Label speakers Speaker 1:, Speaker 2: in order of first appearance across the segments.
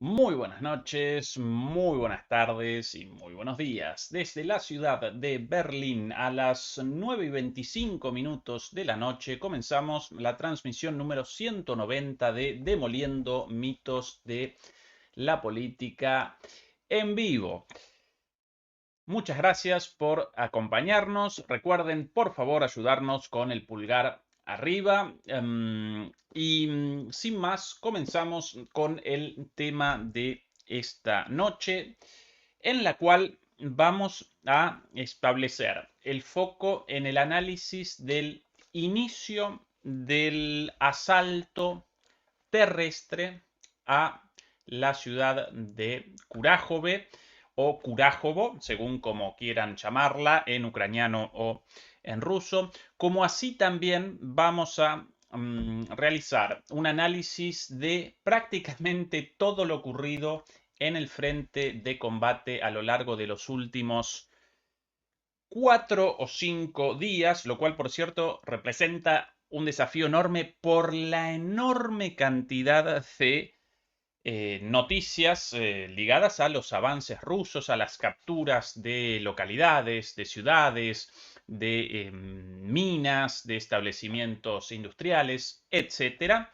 Speaker 1: Muy buenas noches, muy buenas tardes y muy buenos días. Desde la ciudad de Berlín a las 9:25 de la noche comenzamos la transmisión número 190 de Demoliendo mitos de la política en vivo. Muchas gracias por acompañarnos. Recuerden, por favor, ayudarnos con el pulgar arriba. Y sin más, comenzamos con el tema de esta noche, en la cual vamos a establecer el foco en el análisis del inicio del asalto terrestre a la ciudad de Kurájove o Kurájovo, según como quieran llamarla, en ucraniano o en ruso, como así también vamos a realizar un análisis de prácticamente todo lo ocurrido en el frente de combate a lo largo de los últimos 4 o 5 días, lo cual, por cierto, representa un desafío enorme por la enorme cantidad de noticias ligadas a los avances rusos, a las capturas de localidades, de ciudades, de minas, de establecimientos industriales, etcétera.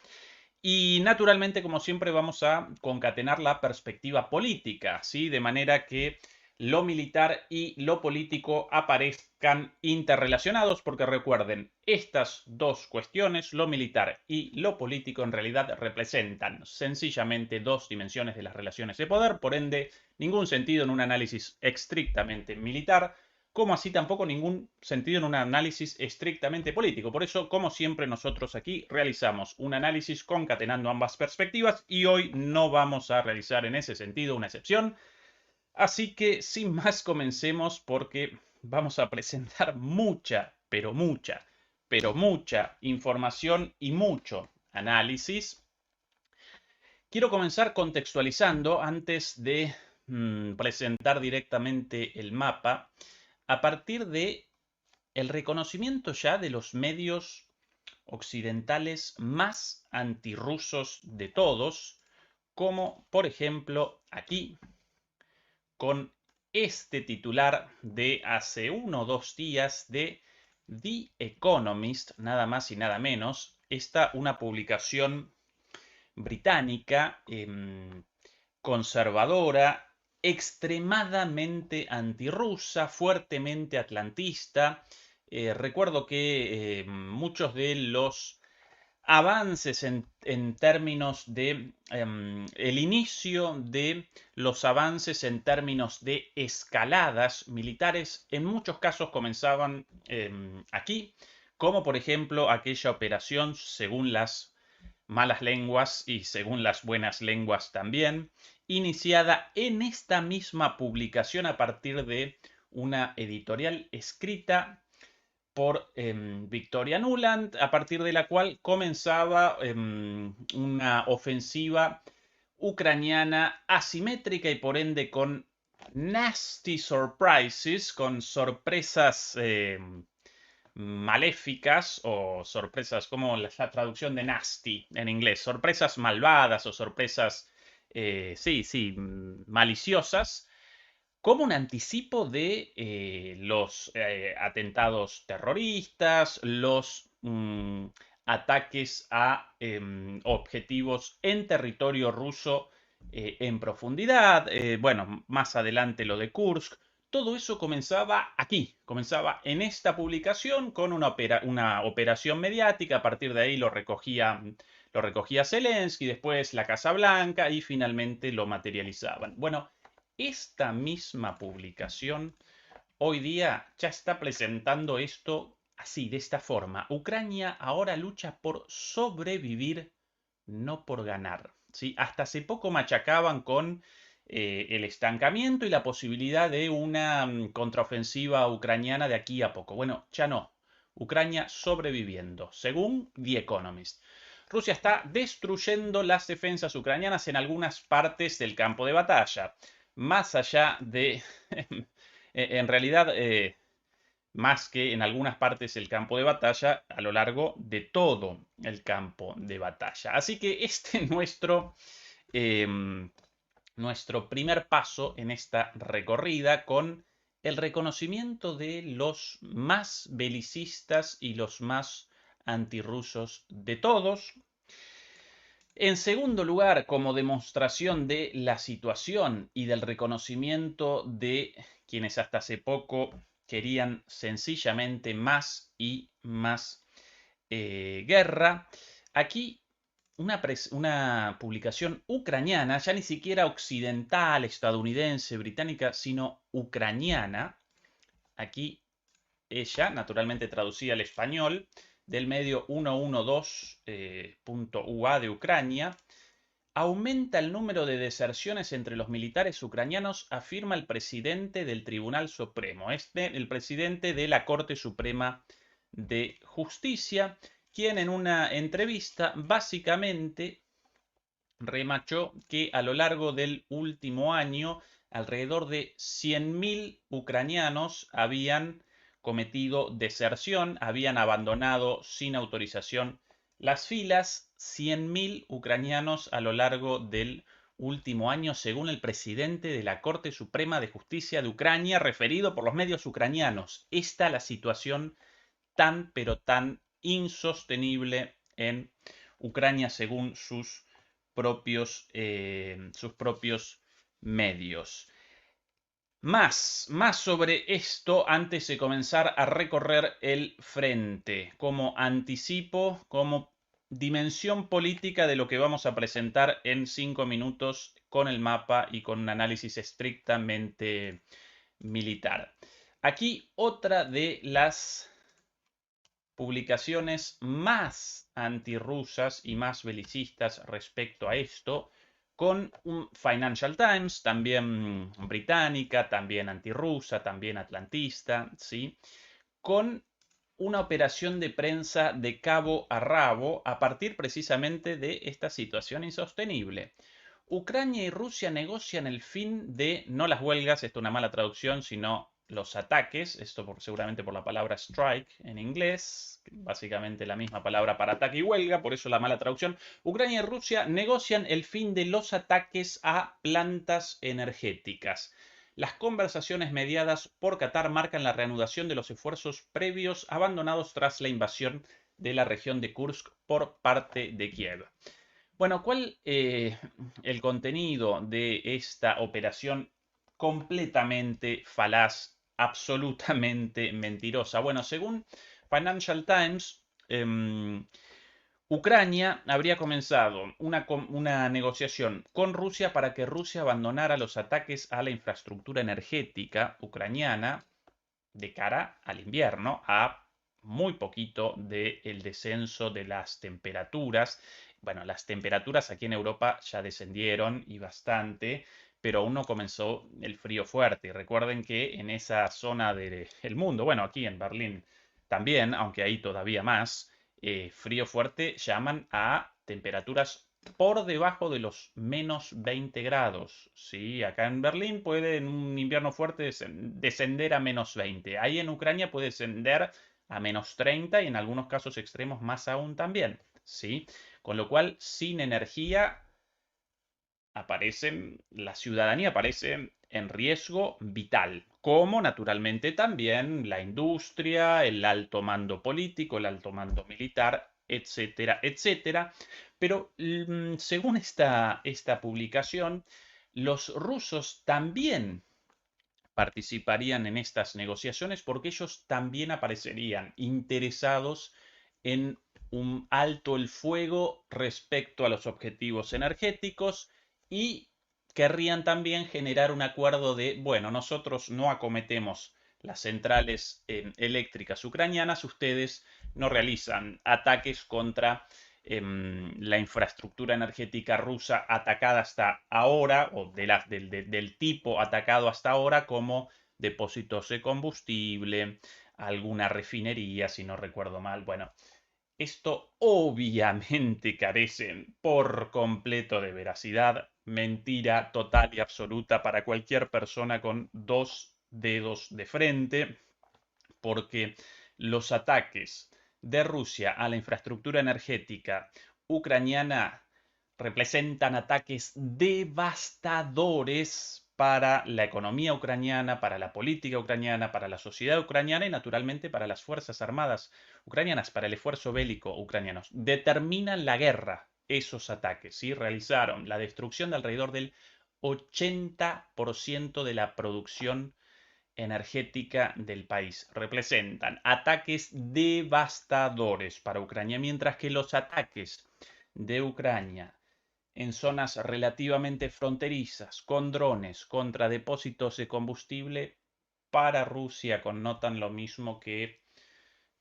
Speaker 1: Y naturalmente, como siempre, vamos a concatenar la perspectiva política, ¿sí? De manera que lo militar y lo político aparezcan interrelacionados, porque recuerden, estas dos cuestiones, lo militar y lo político, en realidad representan sencillamente dos dimensiones de las relaciones de poder, por ende, ningún sentido en un análisis estrictamente militar, como así tampoco ningún sentido en un análisis estrictamente político. Por eso, como siempre, nosotros aquí realizamos un análisis concatenando ambas perspectivas y hoy no vamos a realizar en ese sentido una excepción. Así que, sin más, comencemos porque vamos a presentar mucha información y mucho análisis. Quiero comenzar contextualizando antes de presentar directamente el mapa a partir de el reconocimiento ya de los medios occidentales más antirrusos de todos, como por ejemplo aquí, con este titular de hace 1 o 2 días de The Economist, nada más y nada menos. Esta una publicación británica conservadora, extremadamente antirrusa, fuertemente atlantista. Recuerdo que muchos de los avances en términos de el inicio de los avances en términos de escaladas militares en muchos casos comenzaban aquí, como por ejemplo aquella operación, según las malas lenguas y según las buenas lenguas también, iniciada en esta misma publicación a partir de una editorial escrita por Victoria Nuland, a partir de la cual comenzaba una ofensiva ucraniana asimétrica y por ende con nasty surprises, con sorpresas maléficas o sorpresas, como la traducción de nasty en inglés, sorpresas malvadas o sorpresas, sí, maliciosas, como un anticipo de los atentados terroristas, los ataques a objetivos en territorio ruso en profundidad, bueno, más adelante lo de Kursk. Todo eso comenzaba aquí, comenzaba en esta publicación con una operación mediática. A partir de ahí lo recogía Zelensky, después la Casa Blanca y finalmente lo materializaban. Bueno, esta misma publicación hoy día ya está presentando esto así, de esta forma. Ucrania ahora lucha por sobrevivir, no por ganar. ¿Sí? Hasta hace poco machacaban con el estancamiento y la posibilidad de una contraofensiva ucraniana de aquí a poco. Bueno, ya no. Ucrania sobreviviendo, según The Economist. Rusia está destruyendo las defensas ucranianas en algunas partes del campo de batalla. Más allá de, en realidad, más que en algunas partes del campo de batalla, a lo largo de todo el campo de batalla. Así que este nuestro eh, nuestro primer paso en esta recorrida con el reconocimiento de los más belicistas y los más antirrusos de todos. En segundo lugar, como demostración de la situación y del reconocimiento de quienes hasta hace poco querían sencillamente más y más guerra, aquí una publicación ucraniana, ya ni siquiera occidental, estadounidense, británica, sino ucraniana. Aquí ella, naturalmente traducida al español, del medio 112.ua de Ucrania, aumenta el número de deserciones entre los militares ucranianos, afirma el presidente del Tribunal Supremo, el presidente de la Corte Suprema de Justicia, quien en una entrevista básicamente remachó que a lo largo del último año alrededor de 100.000 ucranianos habían cometido deserción, habían abandonado sin autorización las filas. 100.000 ucranianos a lo largo del último año, según el presidente de la Corte Suprema de Justicia de Ucrania, referido por los medios ucranianos. Esta es la situación tan, pero tan insostenible en Ucrania según sus propios medios. Más sobre esto antes de comenzar a recorrer el frente, como anticipo, como dimensión política de lo que vamos a presentar en 5 minutos con el mapa y con un análisis estrictamente militar. Aquí otra de las publicaciones más antirrusas y más belicistas respecto a esto, con un Financial Times, también británica, también antirrusa, también atlantista, ¿sí? Con una operación de prensa de cabo a rabo a partir precisamente de esta situación insostenible. Ucrania y Rusia negocian el fin de, no las huelgas, esto es una mala traducción, sino los ataques, esto seguramente por la palabra strike en inglés, básicamente la misma palabra para ataque y huelga, por eso la mala traducción. Ucrania y Rusia negocian el fin de los ataques a plantas energéticas. Las conversaciones mediadas por Qatar marcan la reanudación de los esfuerzos previos abandonados tras la invasión de la región de Kursk por parte de Kiev. Bueno, ¿cuál el contenido de esta operación completamente falaz, absolutamente mentirosa? Bueno, según Financial Times, Ucrania habría comenzado una negociación con Rusia para que Rusia abandonara los ataques a la infraestructura energética ucraniana de cara al invierno, a muy poquito del descenso de las temperaturas. Bueno, las temperaturas aquí en Europa ya descendieron y bastante, pero aún no comenzó el frío fuerte. Y recuerden que en esa zona del mundo, bueno, aquí en Berlín también, aunque ahí todavía más, frío fuerte llaman a temperaturas por debajo de los menos 20 grados. ¿Sí? Acá en Berlín puede en un invierno fuerte descender a menos 20. Ahí en Ucrania puede descender a menos 30 y en algunos casos extremos más aún también. ¿Sí? Con lo cual, sin energía, la ciudadanía aparece en riesgo vital, como naturalmente también la industria, el alto mando político, el alto mando militar, etcétera, etcétera. Pero según esta publicación, los rusos también participarían en estas negociaciones porque ellos también aparecerían interesados en un alto el fuego respecto a los objetivos energéticos y querrían también generar un acuerdo de, bueno, nosotros no acometemos las centrales eléctricas ucranianas, ustedes no realizan ataques contra la infraestructura energética rusa atacada hasta ahora, o del tipo atacado hasta ahora, como depósitos de combustible, alguna refinería, si no recuerdo mal. Bueno, esto obviamente carece por completo de veracidad, mentira total y absoluta para cualquier persona con dos dedos de frente, porque los ataques de Rusia a la infraestructura energética ucraniana representan ataques devastadores para la economía ucraniana, para la política ucraniana, para la sociedad ucraniana y naturalmente para las Fuerzas Armadas ucranianas, para el esfuerzo bélico ucraniano. Determinan la guerra esos ataques, ¿sí? Realizaron la destrucción de alrededor del 80% de la producción energética del país. Representan ataques devastadores para Ucrania, mientras que los ataques de Ucrania en zonas relativamente fronterizas, con drones contra depósitos de combustible, para Rusia connotan lo mismo que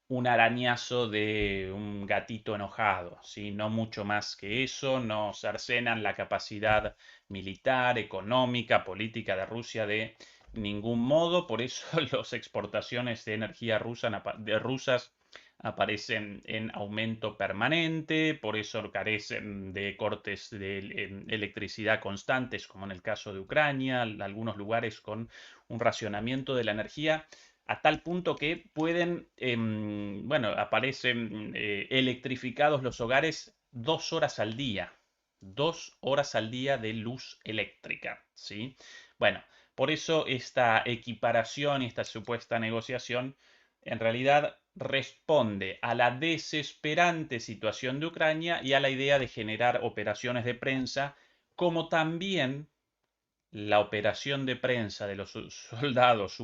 Speaker 1: un arañazo de un gatito enojado, ¿sí? No mucho más que eso, no cercenan la capacidad militar, económica, política de Rusia de ningún modo, por eso las exportaciones de energía rusas aparecen en aumento permanente, por eso carecen de cortes de electricidad constantes, como en el caso de Ucrania, algunos lugares con un racionamiento de la energía a tal punto que pueden, bueno, aparecen electrificados los hogares 2 horas al día. 2 horas al día de luz eléctrica, ¿sí? Bueno, por eso esta equiparación y esta supuesta negociación en realidad responde a la desesperante situación de Ucrania y a la idea de generar operaciones de prensa, como también la operación de prensa de los soldados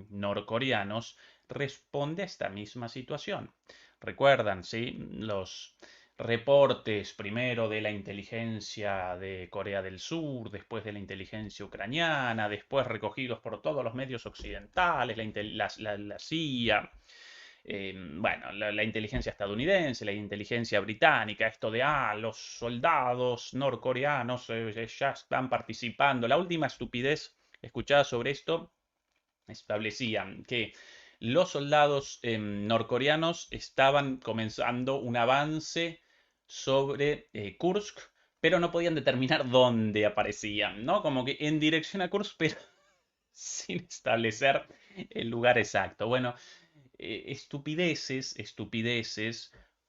Speaker 1: norcoreanos responde a esta misma situación. Recuerdan, ¿sí? Los reportes primero de la inteligencia de Corea del Sur, después de la inteligencia ucraniana, después recogidos por todos los medios occidentales, la CIA, bueno, la inteligencia estadounidense, la inteligencia británica, esto de, los soldados norcoreanos ya están participando. La última estupidez escuchada sobre esto establecían que los soldados norcoreanos estaban comenzando un avance sobre Kursk, pero no podían determinar dónde aparecían, ¿no? Como que en dirección a Kursk, pero sin establecer el lugar exacto. Bueno, estupideces,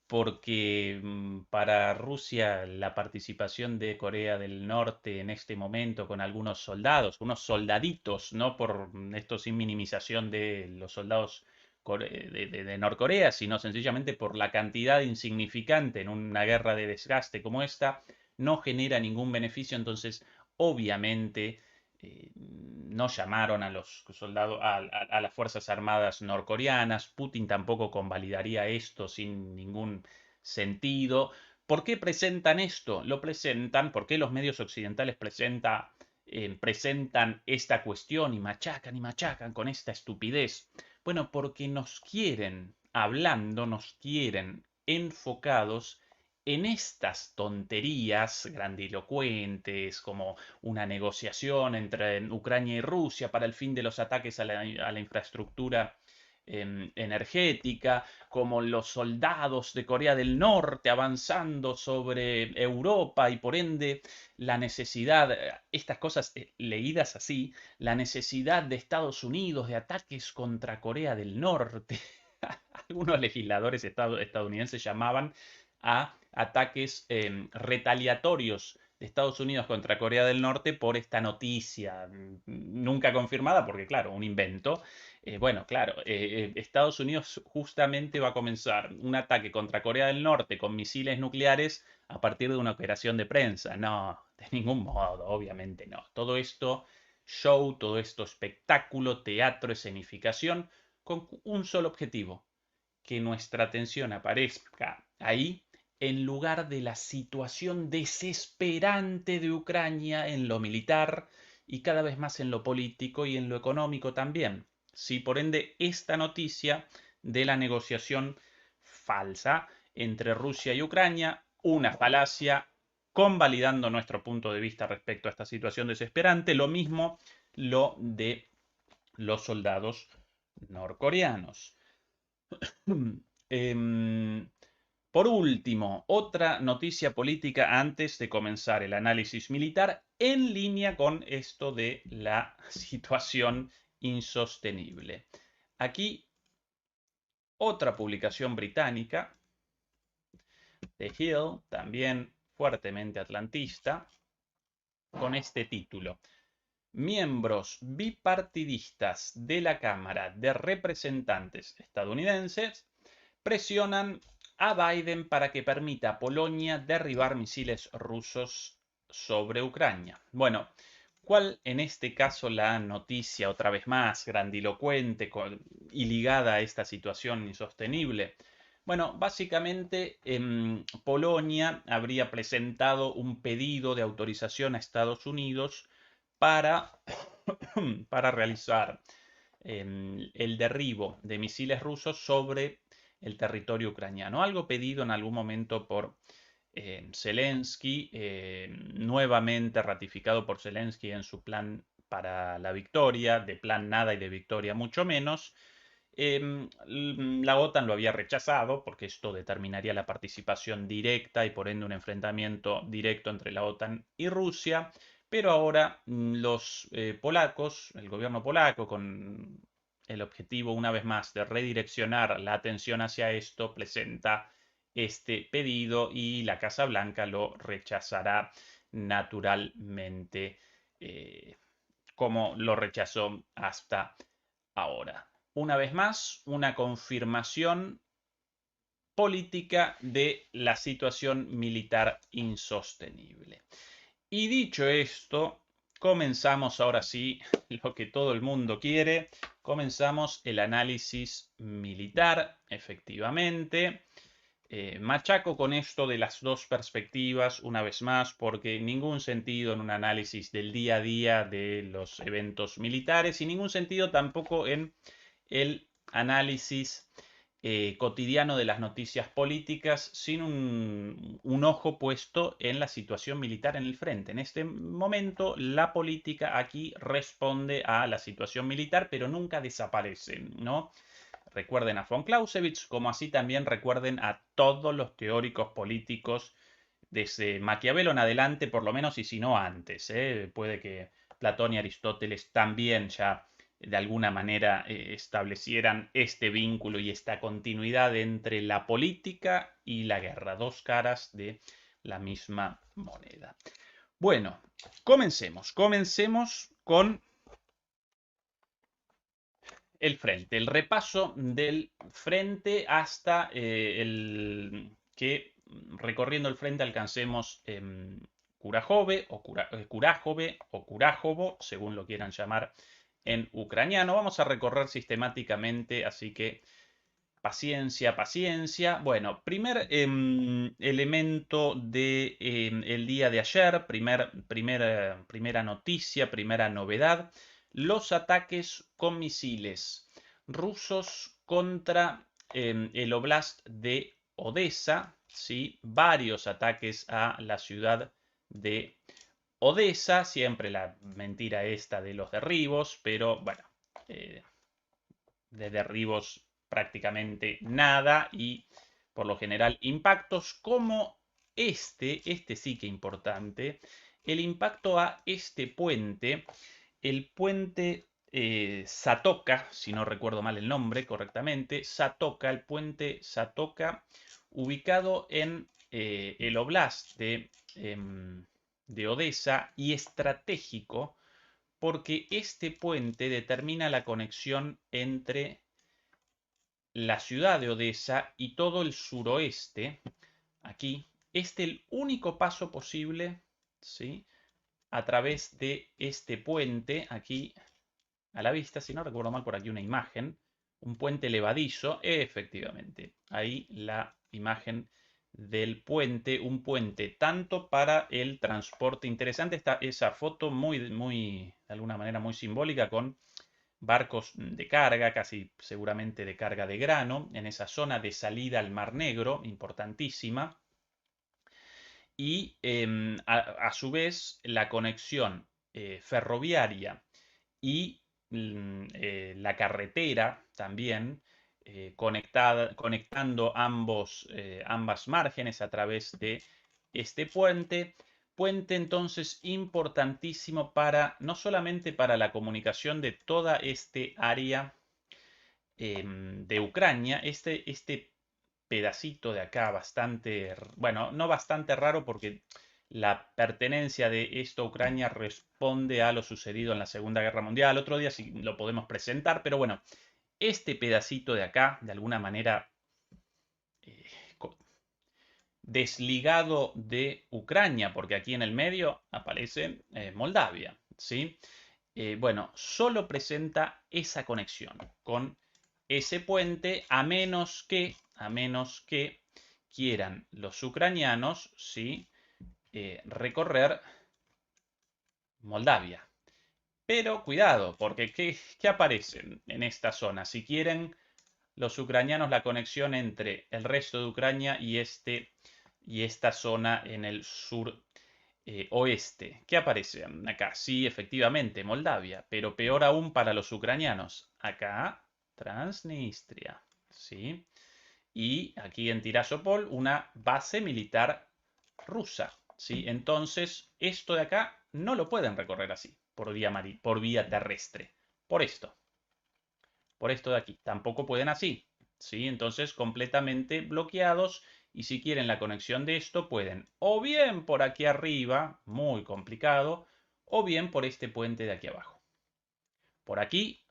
Speaker 1: porque para Rusia la participación de Corea del Norte en este momento con algunos soldados, unos soldaditos, no por esto sin minimización de los soldados de Norcorea, sino sencillamente por la cantidad insignificante en una guerra de desgaste como esta, no genera ningún beneficio, entonces obviamente no llamaron a los soldados, a las Fuerzas Armadas norcoreanas. Putin tampoco convalidaría esto sin ningún sentido. ¿Por qué presentan esto? Lo presentan, ¿por qué los medios occidentales presentan esta cuestión y machacan con esta estupidez? Bueno, porque nos quieren hablando, nos quieren enfocados en estas tonterías grandilocuentes, como una negociación entre Ucrania y Rusia para el fin de los ataques a la infraestructura energética, como los soldados de Corea del Norte avanzando sobre Europa y por ende la necesidad, estas cosas leídas así, la necesidad de Estados Unidos de ataques contra Corea del Norte. Algunos legisladores estadounidenses llamaban a ataques retaliatorios de Estados Unidos contra Corea del Norte por esta noticia, nunca confirmada, porque claro, un invento. Bueno, claro, Estados Unidos justamente va a comenzar un ataque contra Corea del Norte con misiles nucleares a partir de una operación de prensa. No, de ningún modo, obviamente no. Todo esto show, todo esto espectáculo, teatro, escenificación, con un solo objetivo, que nuestra atención aparezca ahí en lugar de la situación desesperante de Ucrania en lo militar y cada vez más en lo político y en lo económico también. Sí, por ende, esta noticia de la negociación falsa entre Rusia y Ucrania, una falacia, convalidando nuestro punto de vista respecto a esta situación desesperante, lo mismo lo de los soldados norcoreanos. Em, por último, otra noticia política antes de comenzar el análisis militar en línea con esto de la situación insostenible. Aquí otra publicación británica, The Hill, también fuertemente atlantista, con este título: miembros bipartidistas de la Cámara de Representantes estadounidenses presionan a Biden para que permita a Polonia derribar misiles rusos sobre Ucrania. Bueno, ¿cuál en este caso la noticia, otra vez más, grandilocuente y ligada a esta situación insostenible? Bueno, básicamente Polonia habría presentado un pedido de autorización a Estados Unidos para, para realizar el derribo de misiles rusos sobre el territorio ucraniano. Algo pedido en algún momento por Zelensky, nuevamente ratificado por Zelensky en su plan para la victoria, de plan nada y de victoria mucho menos. La OTAN lo había rechazado porque esto determinaría la participación directa y por ende un enfrentamiento directo entre la OTAN y Rusia. Pero ahora los polacos, el gobierno polaco, con el objetivo una vez más de redireccionar la atención hacia esto, presenta este pedido y la Casa Blanca lo rechazará naturalmente, como lo rechazó hasta ahora. Una vez más, una confirmación política de la situación militar insostenible. Y dicho esto, comenzamos ahora sí lo que todo el mundo quiere. Comenzamos el análisis militar, efectivamente. Machaco con esto de las dos perspectivas una vez más, porque ningún sentido en un análisis del día a día de los eventos militares y ningún sentido tampoco en el análisis cotidiano de las noticias políticas sin un ojo puesto en la situación militar en el frente. En este momento la política aquí responde a la situación militar, pero nunca desaparece, ¿no? Recuerden a von Clausewitz, como así también recuerden a todos los teóricos políticos desde Maquiavelo en adelante, por lo menos, y si no antes. Puede que Platón y Aristóteles también ya de alguna manera establecieran este vínculo y esta continuidad entre la política y la guerra, dos caras de la misma moneda. Bueno, comencemos con el frente, el repaso del frente hasta el que recorriendo el frente alcancemos Kurajove o Kurajove o Kurajovo, según lo quieran llamar en ucraniano. Vamos a recorrer sistemáticamente, así que paciencia, paciencia. Bueno, primer elemento del el día de ayer, primera noticia, primera novedad, los ataques con misiles rusos contra el oblast de Odessa, ¿sí? Varios ataques a la ciudad de Odessa, siempre la mentira esta de los derribos, pero bueno, eh, de derribos prácticamente nada y por lo general impactos como este sí que importante, el impacto a este puente, el puente Satoka, si no recuerdo mal el nombre correctamente, Satoka, el puente Satoka, ubicado en el oblast de Odessa y estratégico porque este puente determina la conexión entre la ciudad de Odessa y todo el suroeste, aquí, es el único paso posible, ¿sí? A través de este puente, aquí a la vista, si no recuerdo mal, por aquí una imagen, un puente levadizo, efectivamente, ahí la imagen del puente, un puente tanto para el transporte, interesante está esa foto de alguna manera muy simbólica con barcos de carga, casi seguramente de carga de grano, en esa zona de salida al Mar Negro, importantísima, y a su vez la conexión ferroviaria y la carretera también, conectando ambas márgenes a través de este puente. Puente entonces importantísimo para, no solamente para la comunicación de toda este área de Ucrania, este pedacito de acá bastante, bueno, no bastante raro porque la pertenencia de esto a Ucrania responde a lo sucedido en la Segunda Guerra Mundial. Otro día sí lo podemos presentar, pero bueno, este pedacito de acá, de alguna manera eh, desligado de Ucrania, porque aquí en el medio aparece Moldavia, ¿sí? Bueno, solo presenta esa conexión con ese puente, a menos que quieran los ucranianos, ¿sí? Recorrer Moldavia. Pero cuidado, porque ¿qué aparece en esta zona? Si quieren los ucranianos la conexión entre el resto de Ucrania y esta zona en el sur oeste. ¿Qué aparece acá? Sí, efectivamente, Moldavia, pero peor aún para los ucranianos. Acá, Transnistria, ¿sí? Y aquí en Tiraspol, una base militar rusa, ¿sí? Entonces, esto de acá no lo pueden recorrer así, por vía terrestre. Por esto de aquí. Tampoco pueden así, ¿sí? Entonces, completamente bloqueados. Y si quieren la conexión de esto, pueden o bien por aquí arriba, muy complicado, o bien por este puente de aquí abajo. Por aquí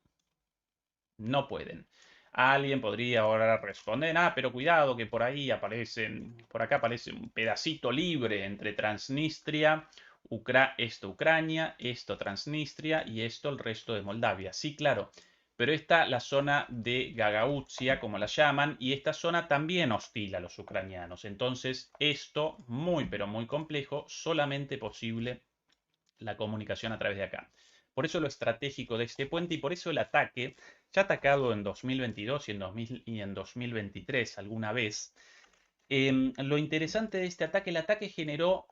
Speaker 1: no pueden. Alguien podría ahora responder, pero cuidado que por ahí aparecen, por acá aparece un pedacito libre entre Transnistria, esto Ucrania, esto Transnistria y esto el resto de Moldavia. Sí, claro, pero esta la zona de Gagauzia, como la llaman, y esta zona también hostila a los ucranianos. Entonces, esto muy, pero muy complejo, solamente posible la comunicación a través de acá. Por eso lo estratégico de este puente y por eso el ataque, ya atacado en 2022 y en 2023 alguna vez, lo interesante de este ataque, el ataque generó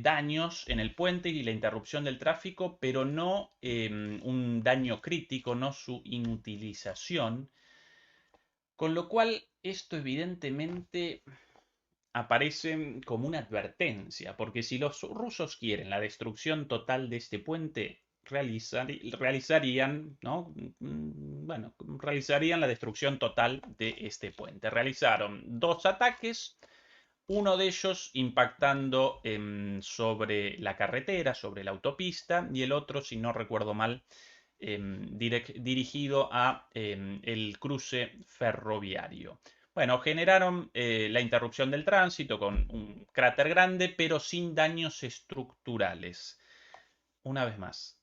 Speaker 1: daños en el puente y la interrupción del tráfico, pero no un daño crítico, no su inutilización, con lo cual esto evidentemente aparece como una advertencia, porque si los rusos quieren la destrucción total de este puente, realizarían, ¿no? Bueno, realizarían la destrucción total de este puente. Realizaron dos ataques, uno de ellos impactando sobre la carretera, sobre la autopista, y el otro, si no recuerdo mal, dirigido a el cruce ferroviario. Bueno, generaron la interrupción del tránsito con un cráter grande, pero sin daños estructurales. Una vez más,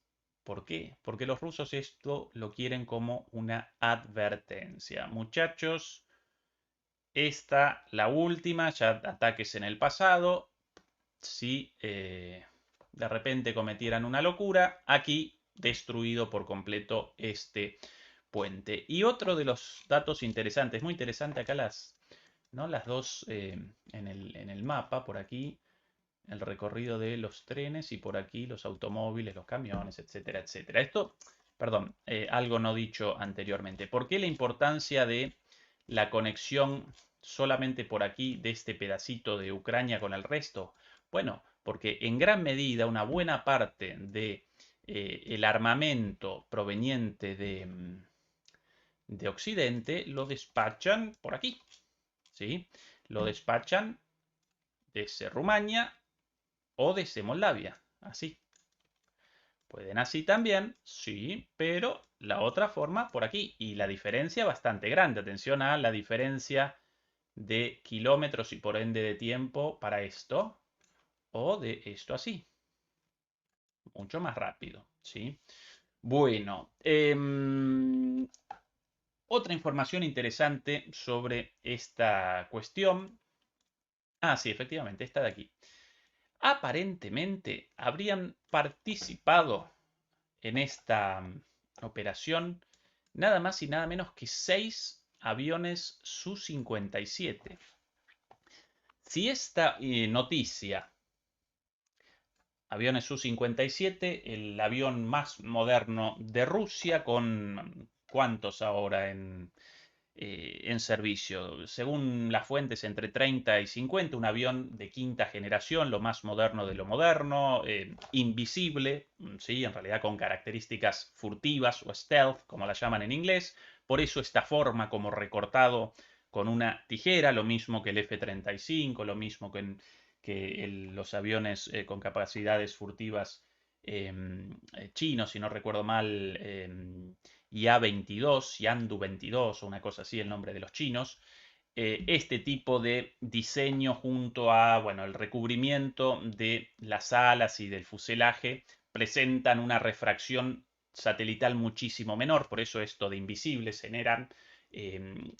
Speaker 1: ¿por qué? Porque los rusos esto lo quieren como una advertencia. Muchachos, esta, la última, ya ataques en el pasado. Si de repente cometieran una locura, aquí destruido por completo este puente. Y otro de los datos interesantes, muy interesante acá ¿no? Las dos en el mapa, por aquí el recorrido de los trenes y por aquí los automóviles, los camiones, etcétera, etcétera. Esto, perdón, algo no dicho anteriormente. ¿Por qué la importancia de la conexión solamente por aquí de este pedacito de Ucrania con el resto? Bueno, porque en gran medida una buena parte de el armamento proveniente de Occidente lo despachan por aquí, ¿sí? Lo despachan desde Rumania o desde Moldavia, así. Pueden así también, sí, pero la otra forma por aquí. Y la diferencia bastante grande. Atención a la diferencia de kilómetros y por ende de tiempo para esto. O de esto así. Mucho más rápido, ¿sí? Bueno, otra información interesante sobre esta cuestión. Ah, sí, efectivamente, esta de aquí. Aparentemente habrían participado en esta operación nada más y nada menos que 6 aviones Su-57. Si esta noticia, aviones Su-57, el avión más moderno de Rusia, con ¿cuántos ahora en servicio? Según las fuentes, entre 30 y 50, un avión de quinta generación, lo más moderno de lo moderno, invisible, ¿sí? En realidad con características furtivas o stealth, como la llaman en inglés, por eso esta forma como recortado con una tijera, lo mismo que el F-35, lo mismo los aviones con capacidades furtivas chinos, si no recuerdo mal, Ya-22, Yandu-22 o una cosa así, el nombre de los chinos. Este tipo de diseño junto a, bueno, el recubrimiento de las alas y del fuselaje presentan una refracción satelital muchísimo menor, por eso esto de invisibles generan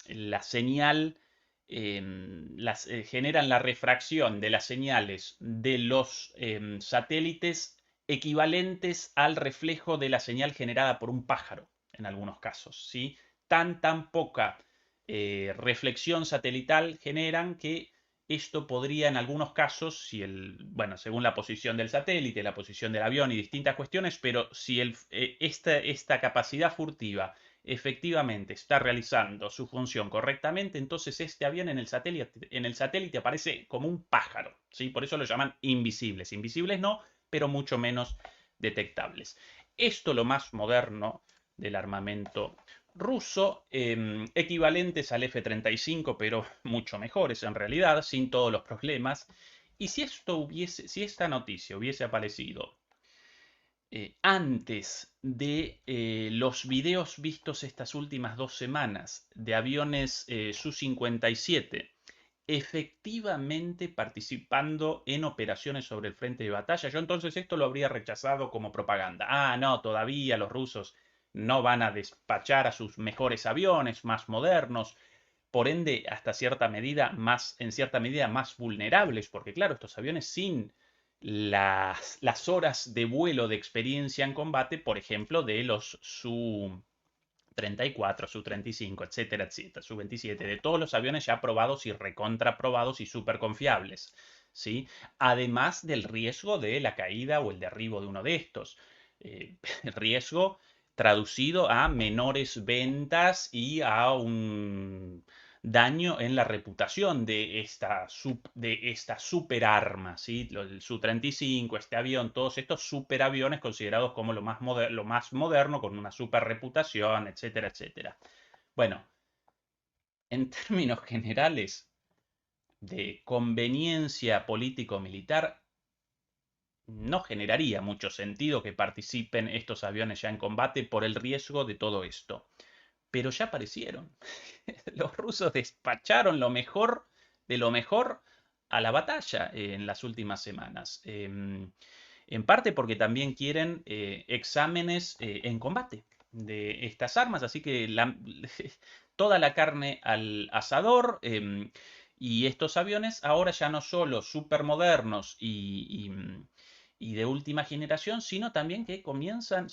Speaker 1: la señal, generan la refracción de las señales de los satélites equivalentes al reflejo de la señal generada por un pájaro, en algunos casos, ¿sí? Tan poca reflexión satelital generan que esto podría en algunos casos, si bueno, según la posición del satélite, la posición del avión y distintas cuestiones, pero si esta capacidad furtiva efectivamente está realizando su función correctamente, entonces este avión en el satélite aparece como un pájaro, ¿sí? Por eso lo llaman invisibles. Invisibles no, pero mucho menos detectables. Esto lo más moderno del armamento ruso, equivalentes al F-35, pero mucho mejores en realidad, sin todos los problemas. Y si esta noticia hubiese aparecido antes de los videos vistos estas últimas 2 semanas de aviones Su-57 efectivamente participando en operaciones sobre el frente de batalla, yo entonces esto lo habría rechazado como propaganda. Ah, no, todavía los rusos no van a despachar a sus mejores aviones más modernos, por ende, en cierta medida más vulnerables, porque claro, estos aviones sin las horas de vuelo de experiencia en combate, por ejemplo, de los Su-34, Su-35, etcétera, etcétera, Su-27, de todos los aviones ya probados y recontraprobados y súper confiables, ¿sí? Además del riesgo de la caída o el derribo de uno de estos. El riesgo traducido a menores ventas y a un daño en la reputación de esta superarma, ¿sí? El Su-35, este avión, todos estos superaviones considerados como lo más moderno, con una super reputación, etcétera, etcétera. Bueno, en términos generales de conveniencia político-militar, no generaría mucho sentido que participen estos aviones ya en combate por el riesgo de todo esto. Pero ya aparecieron. Los rusos despacharon lo mejor de lo mejor a la batalla en las últimas semanas. En parte porque también quieren exámenes en combate de estas armas, así que toda la carne al asador. Y estos aviones ahora ya no solo súper modernos y de última generación, sino también comienzan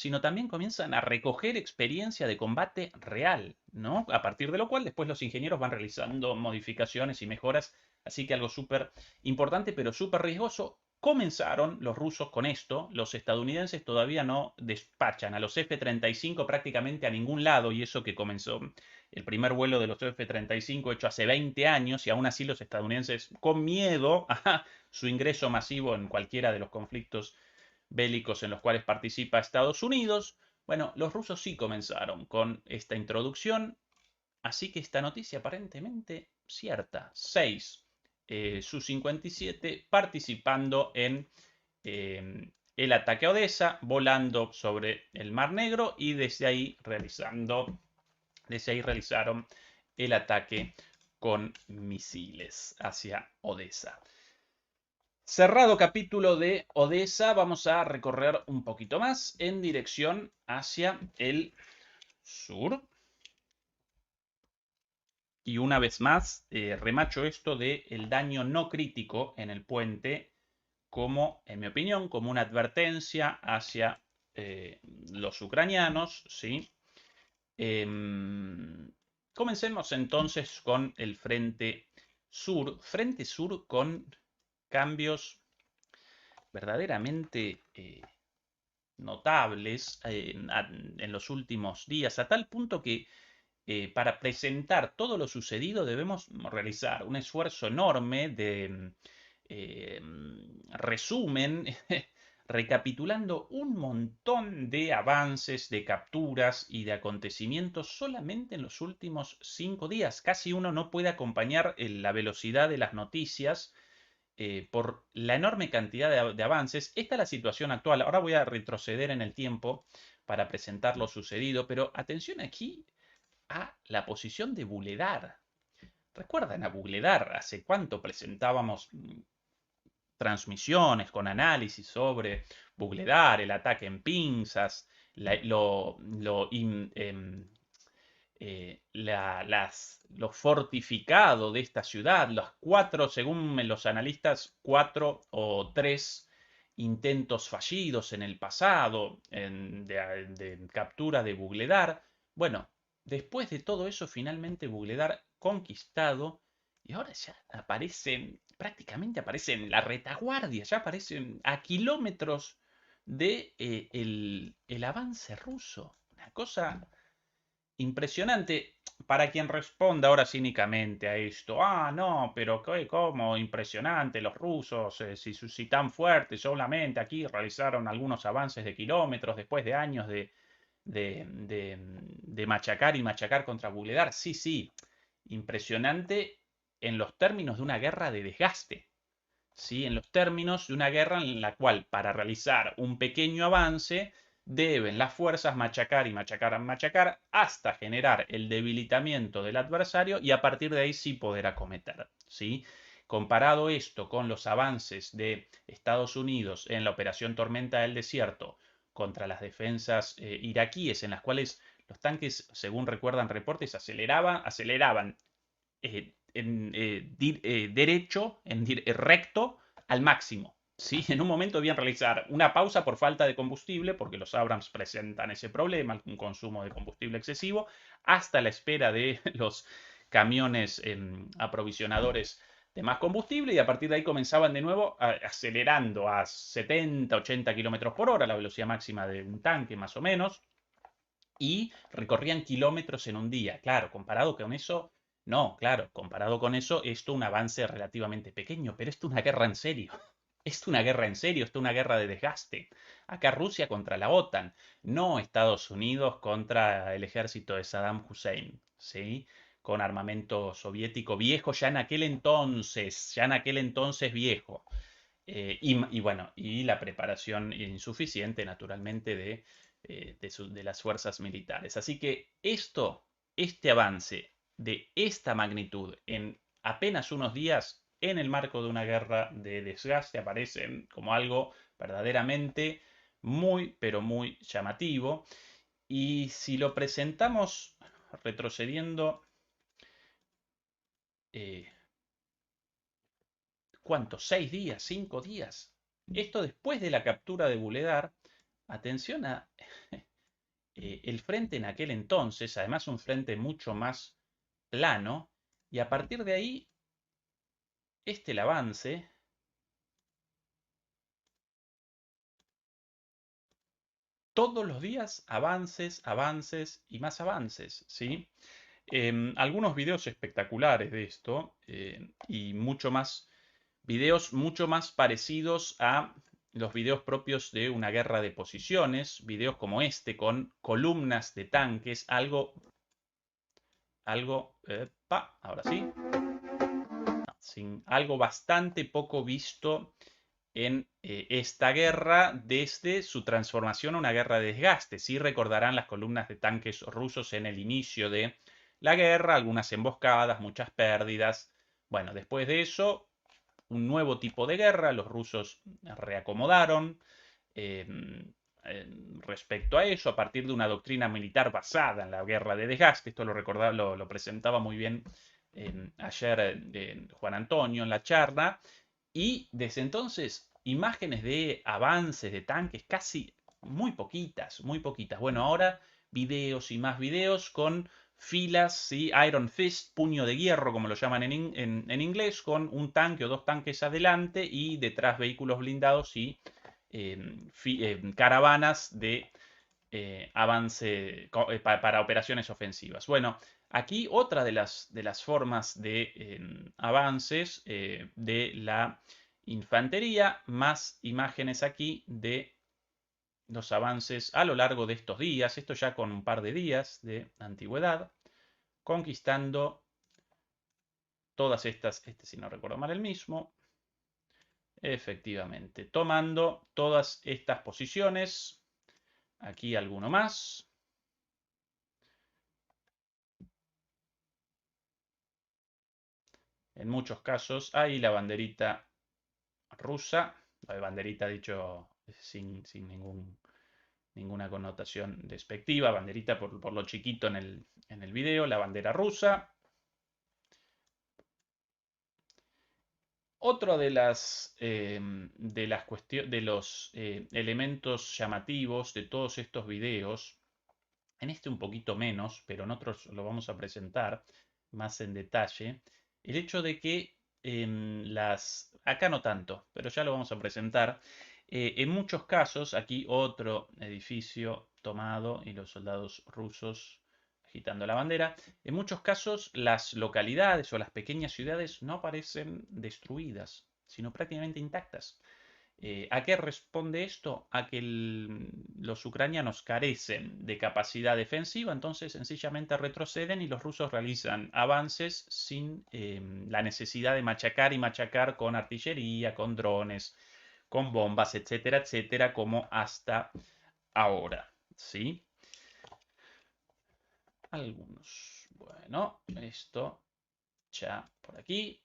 Speaker 1: a recoger experiencia de combate real, ¿no? A partir de lo cual después los ingenieros van realizando modificaciones y mejoras, así que algo súper importante, pero súper riesgoso. Comenzaron los rusos con esto, los estadounidenses todavía no despachan a los F-35 prácticamente a ningún lado, y eso que comenzó el primer vuelo de los F-35 hecho hace 20 años, y aún así los estadounidenses con miedo a su ingreso masivo en cualquiera de los conflictos bélicos en los cuales participa Estados Unidos. Bueno, los rusos sí comenzaron con esta introducción, así que esta noticia aparentemente cierta. 6 Su-57 participando en el ataque a Odessa, volando sobre el Mar Negro y desde ahí realizaron el ataque con misiles hacia Odessa. Cerrado capítulo de Odessa, vamos a recorrer un poquito más en dirección hacia el sur. Y una vez más, remacho esto de el daño no crítico en el puente como, en mi opinión, como una advertencia hacia los ucranianos, ¿sí? Comencemos entonces con el frente sur con cambios verdaderamente notables en los últimos días, a tal punto que para presentar todo lo sucedido debemos realizar un esfuerzo enorme de resumen recapitulando un montón de avances, de capturas y de acontecimientos solamente en los últimos 5 días. Casi uno no puede acompañar la velocidad de las noticias por la enorme cantidad de avances. Esta es la situación actual. Ahora voy a retroceder en el tiempo para presentar lo sucedido, pero atención aquí a la posición de Buledar. ¿Recuerdan a Buledar? ¿Hace cuánto presentábamos transmisiones con análisis sobre Buledar, el ataque en pinzas, lo fortificado de esta ciudad, los cuatro, según los analistas, 4 o 3 intentos fallidos en el pasado de captura de Bugledar? Bueno, después de todo eso, finalmente Bugledar conquistado y ahora ya aparecen, prácticamente aparecen en la retaguardia, ya aparecen a kilómetros de el avance ruso. Una cosa impresionante. Para quien responda ahora cínicamente a esto, no, pero ¿cómo? Impresionante, los rusos, si tan fuertes, solamente aquí realizaron algunos avances de kilómetros después de años de machacar y machacar contra Buledar. Sí, sí, impresionante en los términos de una guerra de desgaste. ¿Sí? En los términos de una guerra en la cual para realizar un pequeño avance deben las fuerzas machacar y machacar, machacar hasta generar el debilitamiento del adversario y a partir de ahí sí poder acometer. ¿Sí? Comparado esto con los avances de Estados Unidos en la Operación Tormenta del Desierto contra las defensas iraquíes, en las cuales los tanques, según recuerdan reportes, aceleraban derecho, recto al máximo. ¿Sí? En un momento debían realizar una pausa por falta de combustible, porque los Abrams presentan ese problema, un consumo de combustible excesivo, hasta la espera de los camiones aprovisionadores de más combustible y a partir de ahí comenzaban de nuevo acelerando a 70, 80 kilómetros por hora, la velocidad máxima de un tanque más o menos, y recorrían kilómetros en un día. Claro, comparado con eso, no, claro, comparado con eso, esto es un avance relativamente pequeño, pero esto es una guerra en serio. Esto es una guerra en serio, esto es una guerra de desgaste. Acá Rusia contra la OTAN, no Estados Unidos contra el ejército de Saddam Hussein, ¿sí? Con armamento soviético viejo ya en aquel entonces viejo. Y bueno, y la preparación insuficiente, naturalmente, de las fuerzas militares. Así que este avance de esta magnitud en apenas unos días, en el marco de una guerra de desgaste, aparecen como algo verdaderamente muy, pero muy llamativo. Y si lo presentamos retrocediendo, eh, ¿cuántos? ¿6 días? ¿5 días? Esto después de la captura de Buledar. Atención a el frente en aquel entonces, además un frente mucho más plano, y a partir de ahí, el avance, todos los días avances, avances y más avances, ¿sí? Algunos videos espectaculares de esto y videos mucho más parecidos a los videos propios de una guerra de posiciones, videos como este con columnas de tanques, ahora sí, algo bastante poco visto en esta guerra desde su transformación a una guerra de desgaste. Sí recordarán las columnas de tanques rusos en el inicio de la guerra, algunas emboscadas, muchas pérdidas. Bueno, después de eso, un nuevo tipo de guerra, los rusos reacomodaron. eh, Respecto a eso, a partir de una doctrina militar basada en la guerra de desgaste, esto lo presentaba muy bien ayer Juan Antonio en la charla, y desde entonces imágenes de avances de tanques casi muy poquitas, muy poquitas. Bueno, ahora videos y más videos con filas, ¿sí? Iron Fist, puño de hierro, como lo llaman en inglés, con un tanque o 2 tanques adelante y detrás vehículos blindados y caravanas de avance para operaciones ofensivas. Bueno, aquí otra de las formas de avances de la infantería, más imágenes aquí de los avances a lo largo de estos días, esto ya con un par de días de antigüedad, conquistando todas estas, si no recuerdo mal el mismo, efectivamente, tomando todas estas posiciones, aquí alguno más. En muchos casos hay la banderita rusa, la banderita dicho sin ninguna connotación despectiva, banderita por lo chiquito en el video, la bandera rusa. Otro de los elementos llamativos de todos estos videos, en este un poquito menos, pero en otros lo vamos a presentar más en detalle, el hecho de que acá no tanto, pero ya lo vamos a presentar, en muchos casos, aquí otro edificio tomado y los soldados rusos agitando la bandera, en muchos casos las localidades o las pequeñas ciudades no aparecen destruidas, sino prácticamente intactas. ¿A qué responde esto? A que los ucranianos carecen de capacidad defensiva, entonces sencillamente retroceden y los rusos realizan avances sin la necesidad de machacar y machacar con artillería, con drones, con bombas, etcétera, etcétera, como hasta ahora. ¿Sí? Algunos. Bueno, esto ya por aquí.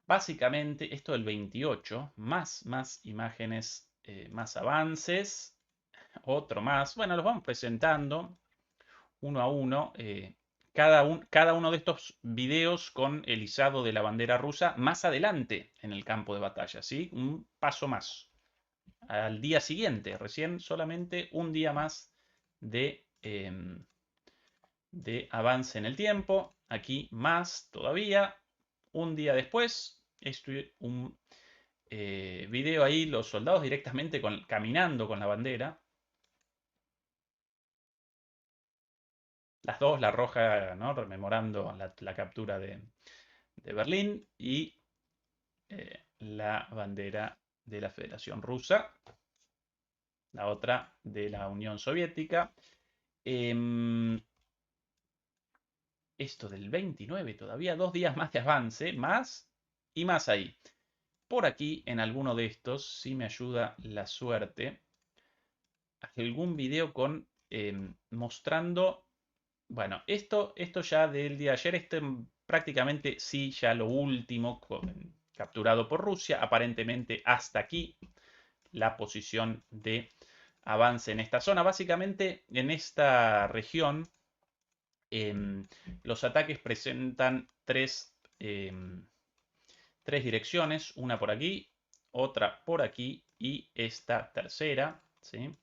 Speaker 1: Básicamente, esto del 28, más imágenes, más avances, otro más. Bueno, los vamos presentando uno a uno. Cada uno de estos videos con el izado de la bandera rusa más adelante en el campo de batalla, ¿sí? Un paso más. Al día siguiente, recién solamente un día más de avance en el tiempo. Aquí más todavía. Un día después, un video ahí, los soldados directamente caminando con la bandera. Las dos, la roja, ¿no? Rememorando la captura de Berlín y la bandera de la Federación Rusa, la otra de la Unión Soviética. Esto del 29, todavía 2 días más de avance, más y más ahí. Por aquí, en alguno de estos, si me ayuda la suerte, algún video con mostrando, bueno, esto ya del día de ayer, prácticamente sí, ya lo último capturado por Rusia, aparentemente hasta aquí la posición de avance en esta zona. Básicamente en esta región los ataques presentan tres direcciones, una por aquí, otra por aquí y esta tercera, ¿sí?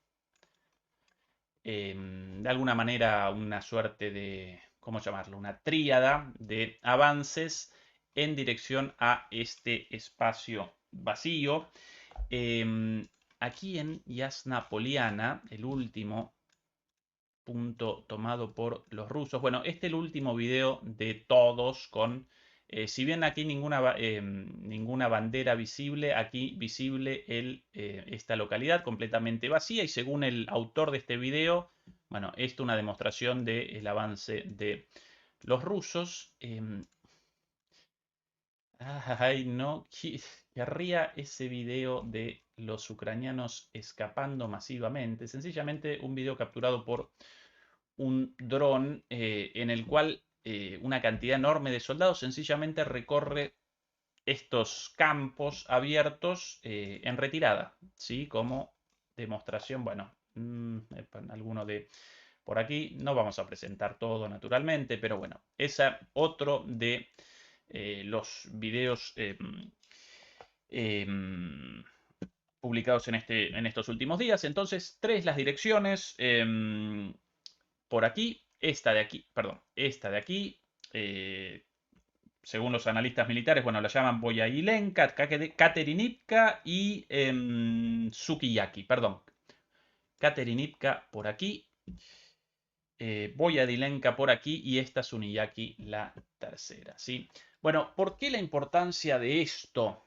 Speaker 1: De alguna manera una suerte de, ¿cómo llamarlo? Una tríada de avances en dirección a este espacio vacío. Aquí en Yasna Poliana, el último punto tomado por los rusos. Bueno, este es el último video de todos con, si bien aquí ninguna bandera visible, aquí visible esta localidad completamente vacía y según el autor de este video, bueno, esto es una demostración del avance de los rusos. Ay, no, querría ese video de los ucranianos escapando masivamente. Sencillamente un video capturado por un dron en el cual una cantidad enorme de soldados sencillamente recorre estos campos abiertos en retirada, ¿sí? Como demostración, bueno, alguno de por aquí, no vamos a presentar todo naturalmente, pero bueno, esa otro de los videos publicados en estos últimos días. Entonces, las direcciones por aquí, esta de aquí, perdón, esta de aquí, según los analistas militares, bueno, la llaman Boyailenka, Katerinivka y Sukiyaki, perdón. Katerinivka por aquí Boyadilenka por aquí y esta Suniaki la tercera, ¿sí? Bueno, ¿por qué la importancia de esto?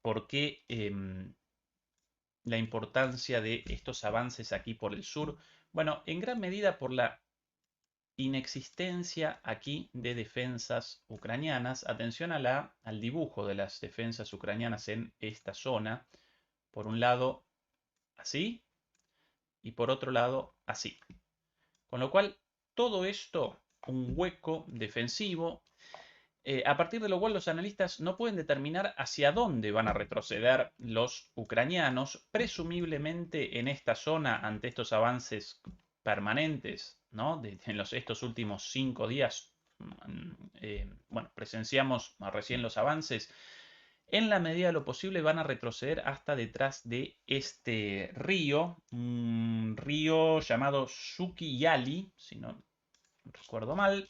Speaker 1: ¿Por qué la importancia de estos avances aquí por el sur? Bueno, en gran medida por la inexistencia aquí de defensas ucranianas. Atención al dibujo de las defensas ucranianas en esta zona. Por un lado, así, y por otro lado, así. Con lo cual, todo esto, un hueco defensivo, a partir de lo cual los analistas no pueden determinar hacia dónde van a retroceder los ucranianos, presumiblemente en esta zona ante estos avances permanentes, ¿no? En estos últimos 5 días, bueno, presenciamos recién los avances. En la medida de lo posible van a retroceder hasta detrás de este río, un río llamado Suki-Yali, si no recuerdo mal.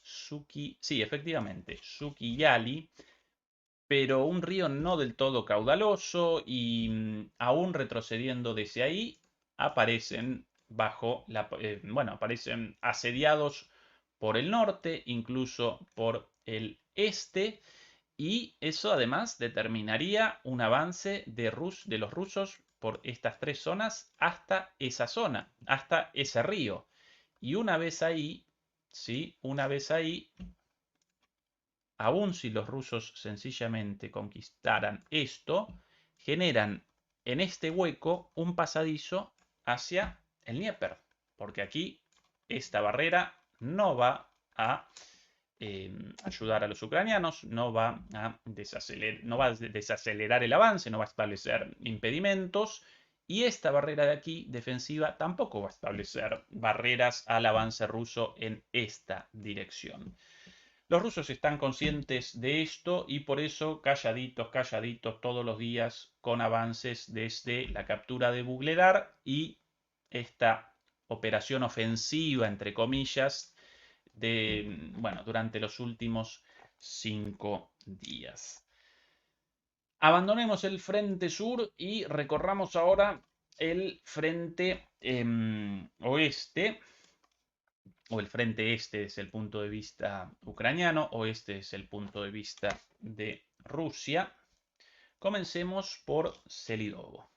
Speaker 1: Sí, efectivamente, Suki-Yali, pero un río no del todo caudaloso y aún retrocediendo desde ahí, aparecen bueno, aparecen asediados por el norte, incluso por el este, y eso además determinaría un avance de los rusos por estas tres zonas hasta esa zona, hasta ese río. Y una vez ahí, ¿sí? Una vez ahí, aun si los rusos sencillamente conquistaran esto, generan en este hueco un pasadizo hacia el Dnieper, porque aquí esta barrera no va a ayudar a los ucranianos, no va a desacelerar el avance, no va a establecer impedimentos, y esta barrera de aquí, defensiva, tampoco va a establecer barreras al avance ruso en esta dirección. Los rusos están conscientes de esto y por eso calladitos, calladitos todos los días con avances desde la captura de Bugledar y esta operación ofensiva, entre comillas, bueno, durante los últimos 5 días. Abandonemos el frente sur y recorramos ahora el frente oeste, o el frente este desde el punto de vista ucraniano, oeste desde el punto de vista de Rusia. Comencemos por Selidovo.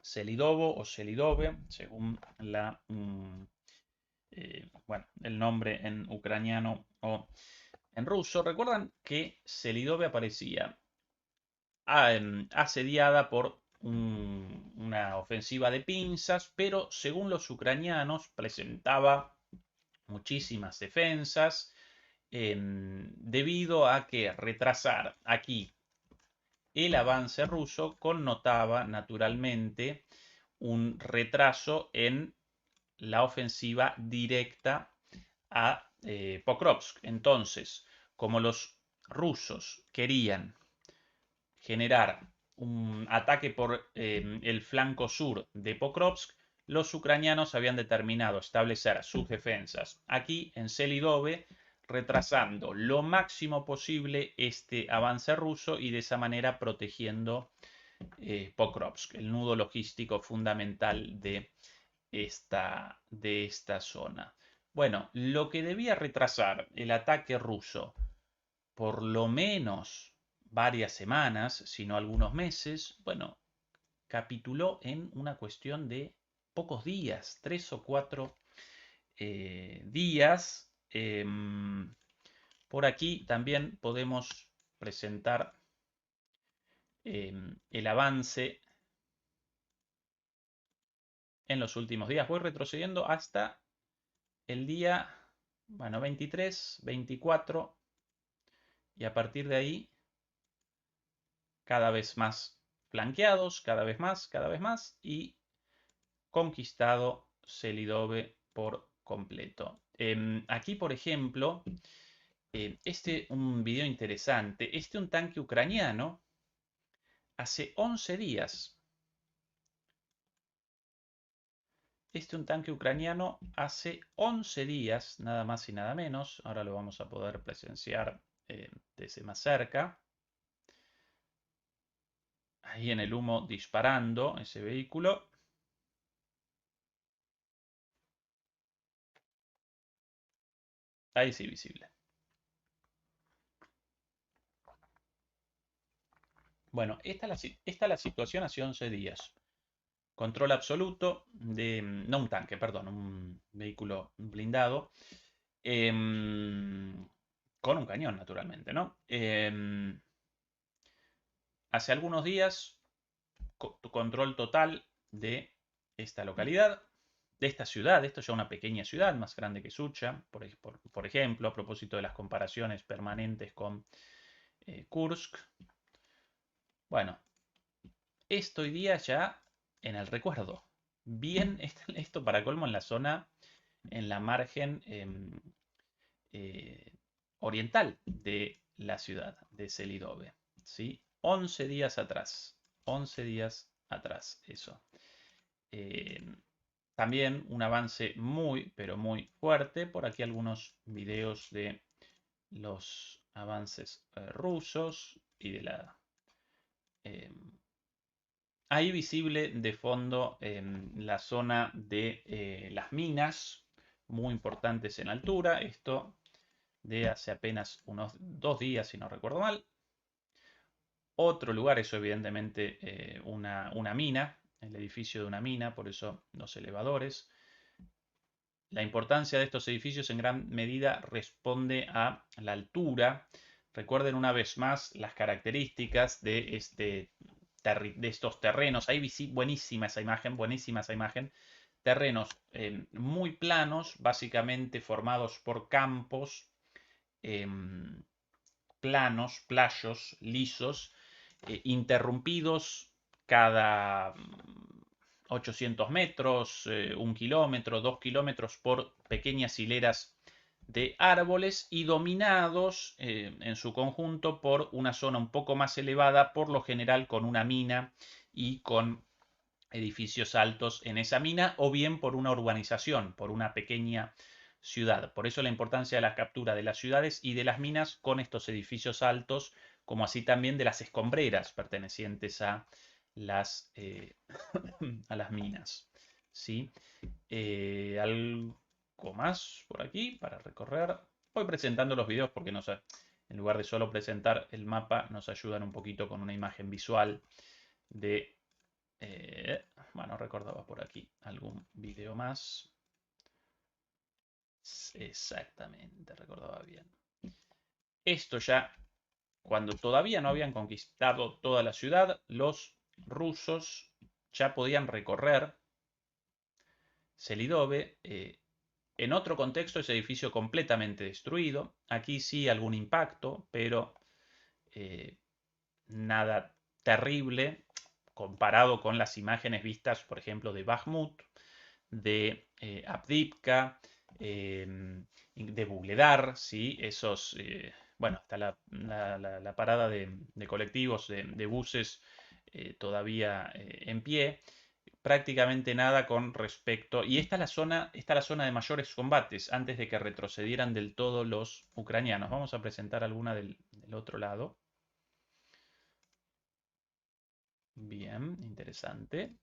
Speaker 1: Selidovo o Selidove, según bueno, el nombre en ucraniano o en ruso. Recuerdan que Selidove aparecía asediada por una ofensiva de pinzas, pero según los ucranianos presentaba muchísimas defensas debido a que retrasar aquí el avance ruso connotaba naturalmente un retraso en la ofensiva directa a Pokrovsk. Entonces, como los rusos querían generar un ataque por el flanco sur de Pokrovsk, los ucranianos habían determinado establecer sus defensas aquí en Selidove, retrasando lo máximo posible este avance ruso y de esa manera protegiendo Pokrovsk, el nudo logístico fundamental de esta zona. Bueno, lo que debía retrasar el ataque ruso por lo menos varias semanas, si no algunos meses, bueno, capituló en una cuestión de pocos días, 3 o 4 días. Por aquí también podemos presentar el avance en los últimos días. Voy retrocediendo hasta el día, bueno, 23, 24, y a partir de ahí, cada vez más flanqueados, cada vez más, y conquistado Selidove por completo. Aquí, por ejemplo, un video interesante. Un tanque ucraniano hace 11 días. Un tanque ucraniano hace 11 días, nada más y nada menos. Ahora lo vamos a poder presenciar desde más cerca. Ahí en el humo disparando ese vehículo. Ahí sí visible. Bueno, esta es la situación hace 11 días. Control absoluto de, no un tanque, perdón, un vehículo blindado. Con un cañón, naturalmente, ¿no? Hace algunos días, control total de esta localidad, de esta ciudad. Esto ya es una pequeña ciudad, más grande que Sucha, por ejemplo, a propósito de las comparaciones permanentes con Kursk. Bueno, esto hoy día ya en el recuerdo. Bien, esto para colmo en la zona, en la margen oriental de la ciudad de Selidove. ¿Sí? 11 días atrás. 11 días atrás, eso. También un avance muy, pero muy fuerte. Por aquí algunos videos de los avances rusos y de la... ahí visible de fondo la zona de las minas, muy importantes en altura. Esto de hace apenas unos 2 días, si no recuerdo mal. Otro lugar, eso evidentemente una mina, el edificio de una mina, por eso los elevadores. La importancia de estos edificios en gran medida responde a la altura. Recuerden una vez más las características de, de estos terrenos. Ahí buenísima esa imagen, buenísima esa imagen. Terrenos muy planos, básicamente formados por campos planos, playos, lisos, interrumpidos cada 800 metros, 1 kilómetro, 2 kilómetros por pequeñas hileras de árboles y dominados en su conjunto por una zona un poco más elevada, por lo general con una mina y con edificios altos en esa mina, o bien por una urbanización, por una pequeña ciudad. Por eso la importancia de la captura de las ciudades y de las minas con estos edificios altos, como así también de las escombreras pertenecientes a las, a las minas. ¿Sí? Algo más por aquí para recorrer. Voy presentando los videos porque no sé, en lugar de solo presentar el mapa, nos ayudan un poquito con una imagen visual de... bueno, recordaba por aquí algún video más. Exactamente, recordaba bien. Esto ya, cuando todavía no habían conquistado toda la ciudad, los rusos ya podían recorrer Selidove. En otro contexto, ese edificio completamente destruido. Aquí sí algún impacto, pero nada terrible comparado con las imágenes vistas, por ejemplo, de Bakhmut, de Avdiivka, de Vuhledar, ¿sí? Esos, bueno, está la parada de colectivos, de buses todavía en pie. Prácticamente nada con respecto... Y esta es la zona de mayores combates antes de que retrocedieran del todo los ucranianos. Vamos a presentar alguna del otro lado. Bien, interesante.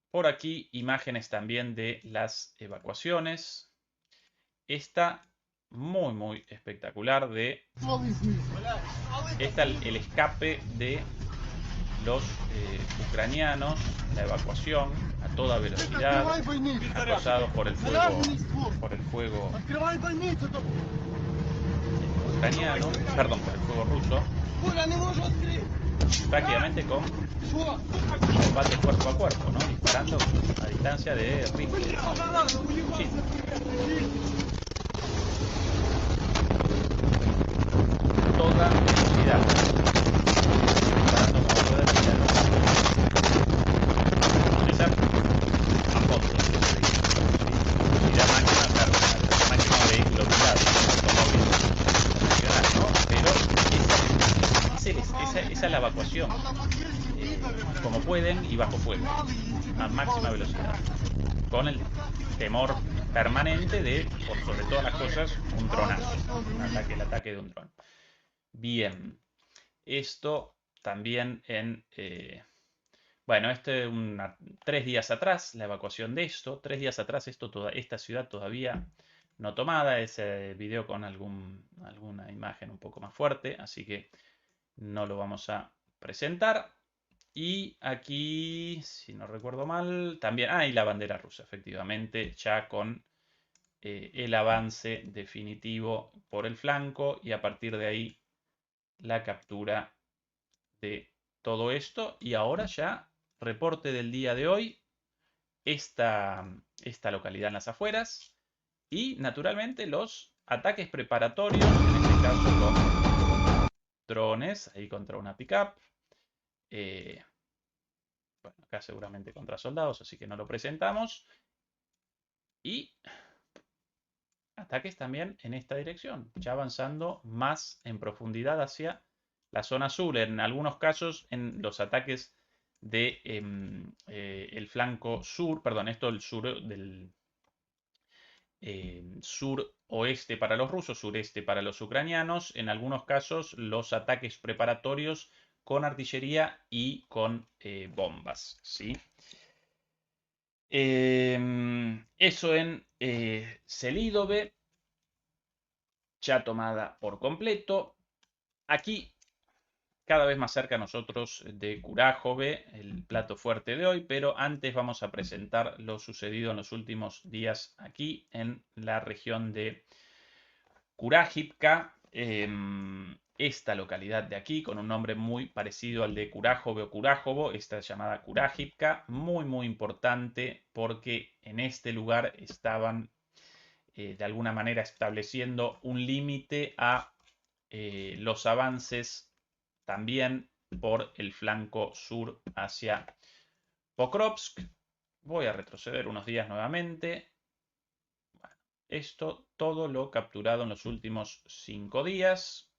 Speaker 1: Por aquí imágenes también de las evacuaciones. Esta muy, muy espectacular de... Esta el escape de los ucranianos, la evacuación a toda velocidad, acosados por el fuego ucraniano, perdón, por el fuego ruso, prácticamente con combate cuerpo a cuerpo, ¿no? Disparando a distancia de rifle. Sí. Toda velocidad. Disparando como pueden mirar. Esa a fondo. Velocidad máxima, claro, la máxima de vehículo blindado, automóvil nacional, ¿no? Pero esa es la evacuación. Como pueden y bajo fuego, a máxima velocidad, con el temor permanente de, por sobre todas las cosas, un dronazo, el ataque de un dron. Bien, esto también en Bueno, 3 días atrás, la evacuación de esto, 3 días atrás, esta ciudad todavía no tomada, ese video con alguna imagen un poco más fuerte, así que no lo vamos a presentar. Y aquí, si no recuerdo mal, también, y la bandera rusa, efectivamente, ya con el avance definitivo por el flanco y a partir de ahí la captura de todo esto. Y ahora ya, reporte del día de hoy, esta localidad en las afueras y naturalmente los ataques preparatorios, en este caso con drones, ahí contra una pickup. Bueno, acá seguramente contra soldados, así que no lo presentamos. Y ataques también en esta dirección, ya avanzando más en profundidad hacia la zona sur. En algunos casos, en los ataques de el flanco sur, perdón, esto del sur del suroeste para los rusos, sureste para los ucranianos. En algunos casos, los ataques preparatorios con artillería y con bombas, ¿sí? Eso en Selidove, ya tomada por completo. Aquí, cada vez más cerca a nosotros de Kurájove, el plato fuerte de hoy, pero antes vamos a presentar lo sucedido en los últimos días aquí en la región de Kurájivka. Esta localidad de aquí, con un nombre muy parecido al de Kurájove o Kurájovo, esta llamada Kurájivka, muy muy importante porque en este lugar estaban de alguna manera estableciendo un límite a los avances también por el flanco sur hacia Pokrovsk. Voy a retroceder unos días nuevamente. Bueno, esto todo lo capturado en los últimos 5 días.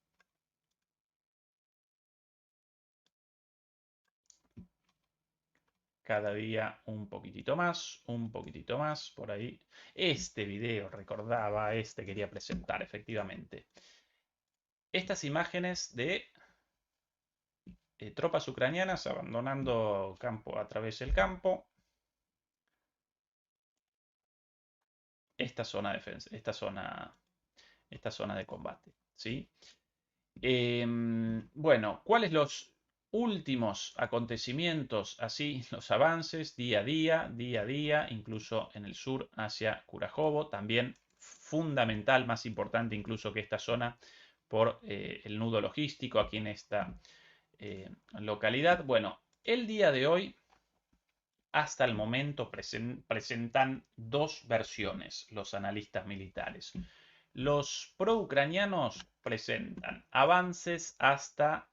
Speaker 1: Cada día un poquitito más, por ahí. Este video recordaba, quería presentar efectivamente. Estas imágenes de tropas ucranianas abandonando campo a través del campo. Esta zona de defensa, esta zona de combate, ¿sí? Bueno, ¿cuáles los últimos acontecimientos? Así, los avances día a día, incluso en el sur hacia Kurajovo, también fundamental, más importante incluso que esta zona por el nudo logístico aquí en esta localidad. Bueno, el día de hoy, hasta el momento, presentan dos versiones los analistas militares. Los pro-ucranianos presentan avances hasta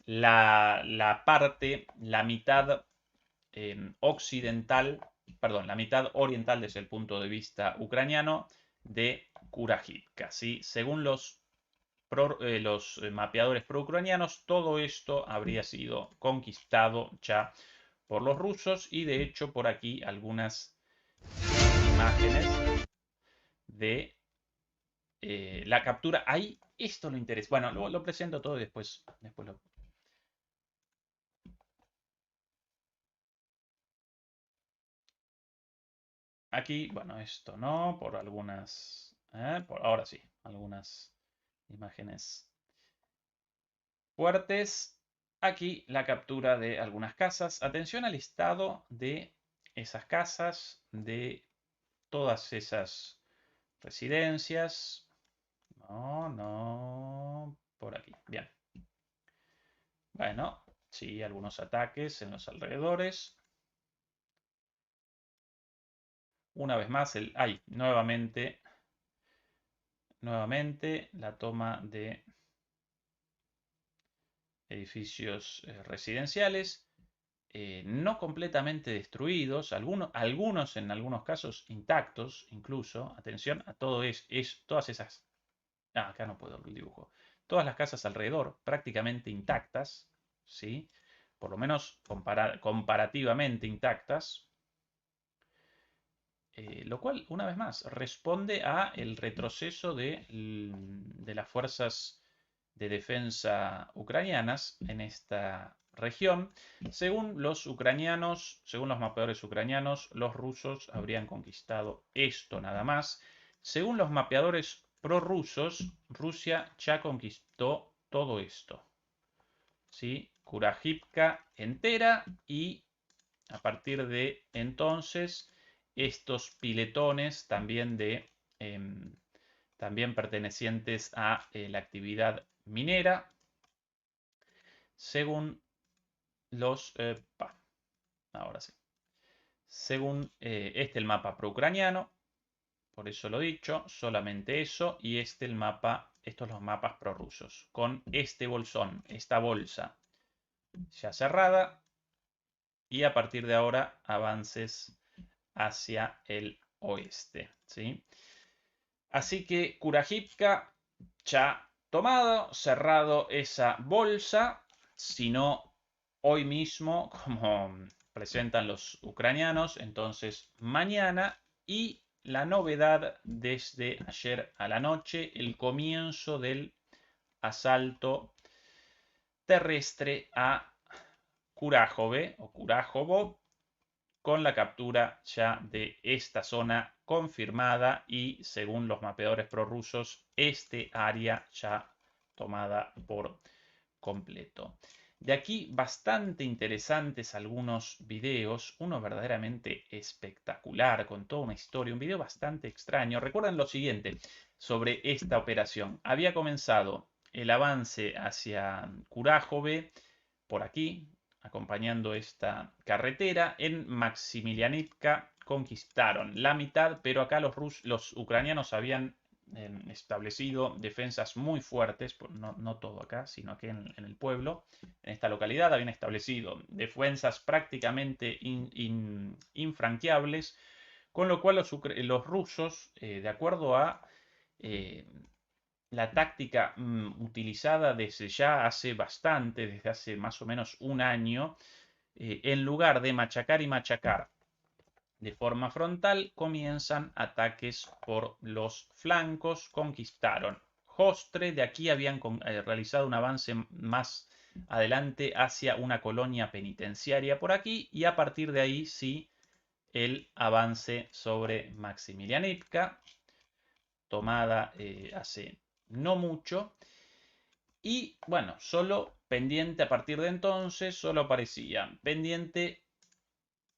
Speaker 1: la mitad occidental, perdón, la mitad oriental desde el punto de vista ucraniano de Kurajivka, ¿sí? Según los mapeadores pro-ucranianos, todo esto habría sido conquistado ya por los rusos y de hecho por aquí algunas imágenes de la captura. Ahí esto lo interesa. Bueno, lo presento todo y después lo... Aquí, bueno, esto no, por algunas... por ahora sí, algunas imágenes fuertes. Aquí la captura de algunas casas. Atención al estado de esas casas, de todas esas residencias. No, no, por aquí. Bien. Bueno, sí, algunos ataques en los alrededores. Una vez más, nuevamente la toma de edificios residenciales. No completamente destruidos, algunos en algunos casos intactos, incluso. Atención a todas esas. Acá no puedo el dibujo. Todas las casas alrededor, prácticamente intactas, ¿sí? Por lo menos comparativamente intactas. Lo cual, una vez más, responde a el retroceso de las fuerzas de defensa ucranianas en esta región. Según los ucranianos, según los mapeadores ucranianos, los rusos habrían conquistado esto nada más. Según los mapeadores prorrusos, Rusia ya conquistó todo esto. ¿Sí? Kurahivka entera, y a partir de entonces estos piletones también también pertenecientes a la actividad minera, según los ahora sí. Según el mapa pro-ucraniano, por eso lo he dicho, solamente eso, y el mapa, estos los mapas prorrusos, con este bolsón, esta bolsa ya cerrada, y a partir de ahora avances hacia el oeste, ¿sí? Así que Kurahivka ya tomado, cerrado esa bolsa, sino hoy mismo, como presentan los ucranianos, entonces mañana, y la novedad desde ayer a la noche, el comienzo del asalto terrestre a Kurahove o Kurajovo, con la captura ya de esta zona confirmada y, según los mapeadores prorrusos, este área ya tomada por completo. De aquí bastante interesantes algunos videos, uno verdaderamente espectacular con toda una historia, un video bastante extraño. Recuerden lo siguiente sobre esta operación: había comenzado el avance hacia Kurahove por aquí, acompañando esta carretera. En Maximilianivka conquistaron la mitad, pero acá los ucranianos habían establecido defensas muy fuertes, no todo acá, sino que en el pueblo, en esta localidad, habían establecido defensas prácticamente infranqueables, con lo cual los rusos, de acuerdo a la táctica utilizada desde ya hace bastante, desde hace más o menos un año, en lugar de machacar y machacar de forma frontal, comienzan ataques por los flancos. Conquistaron Jostre, de aquí habían realizado un avance más adelante hacia una colonia penitenciaria por aquí, y a partir de ahí sí el avance sobre Maximilianivka, tomada hace no mucho. Y bueno, solo pendiente a partir de entonces, solo parecía pendiente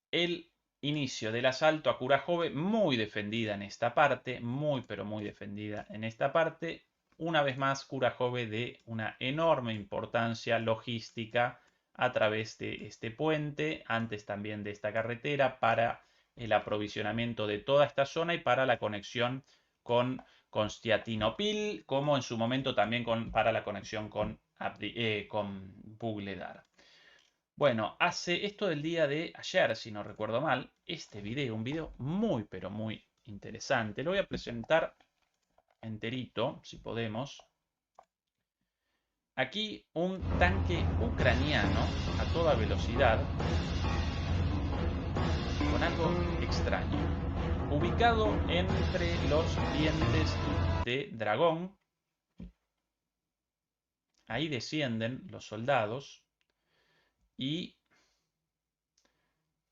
Speaker 1: el inicio del asalto a Kurahove, muy defendida en esta parte, muy pero muy defendida en esta parte. Una vez más, Kurahove de una enorme importancia logística a través de este puente, antes también de esta carretera, para el aprovisionamiento de toda esta zona y para la conexión con Constantinopla, como en su momento también para la conexión con Bugledar. Bueno, hace esto del día de ayer, si no recuerdo mal, este video, un video muy pero muy interesante. Lo voy a presentar enterito, si podemos. Aquí un tanque ucraniano a toda velocidad, con algo extraño. Ubicado entre los dientes de dragón. Ahí descienden los soldados y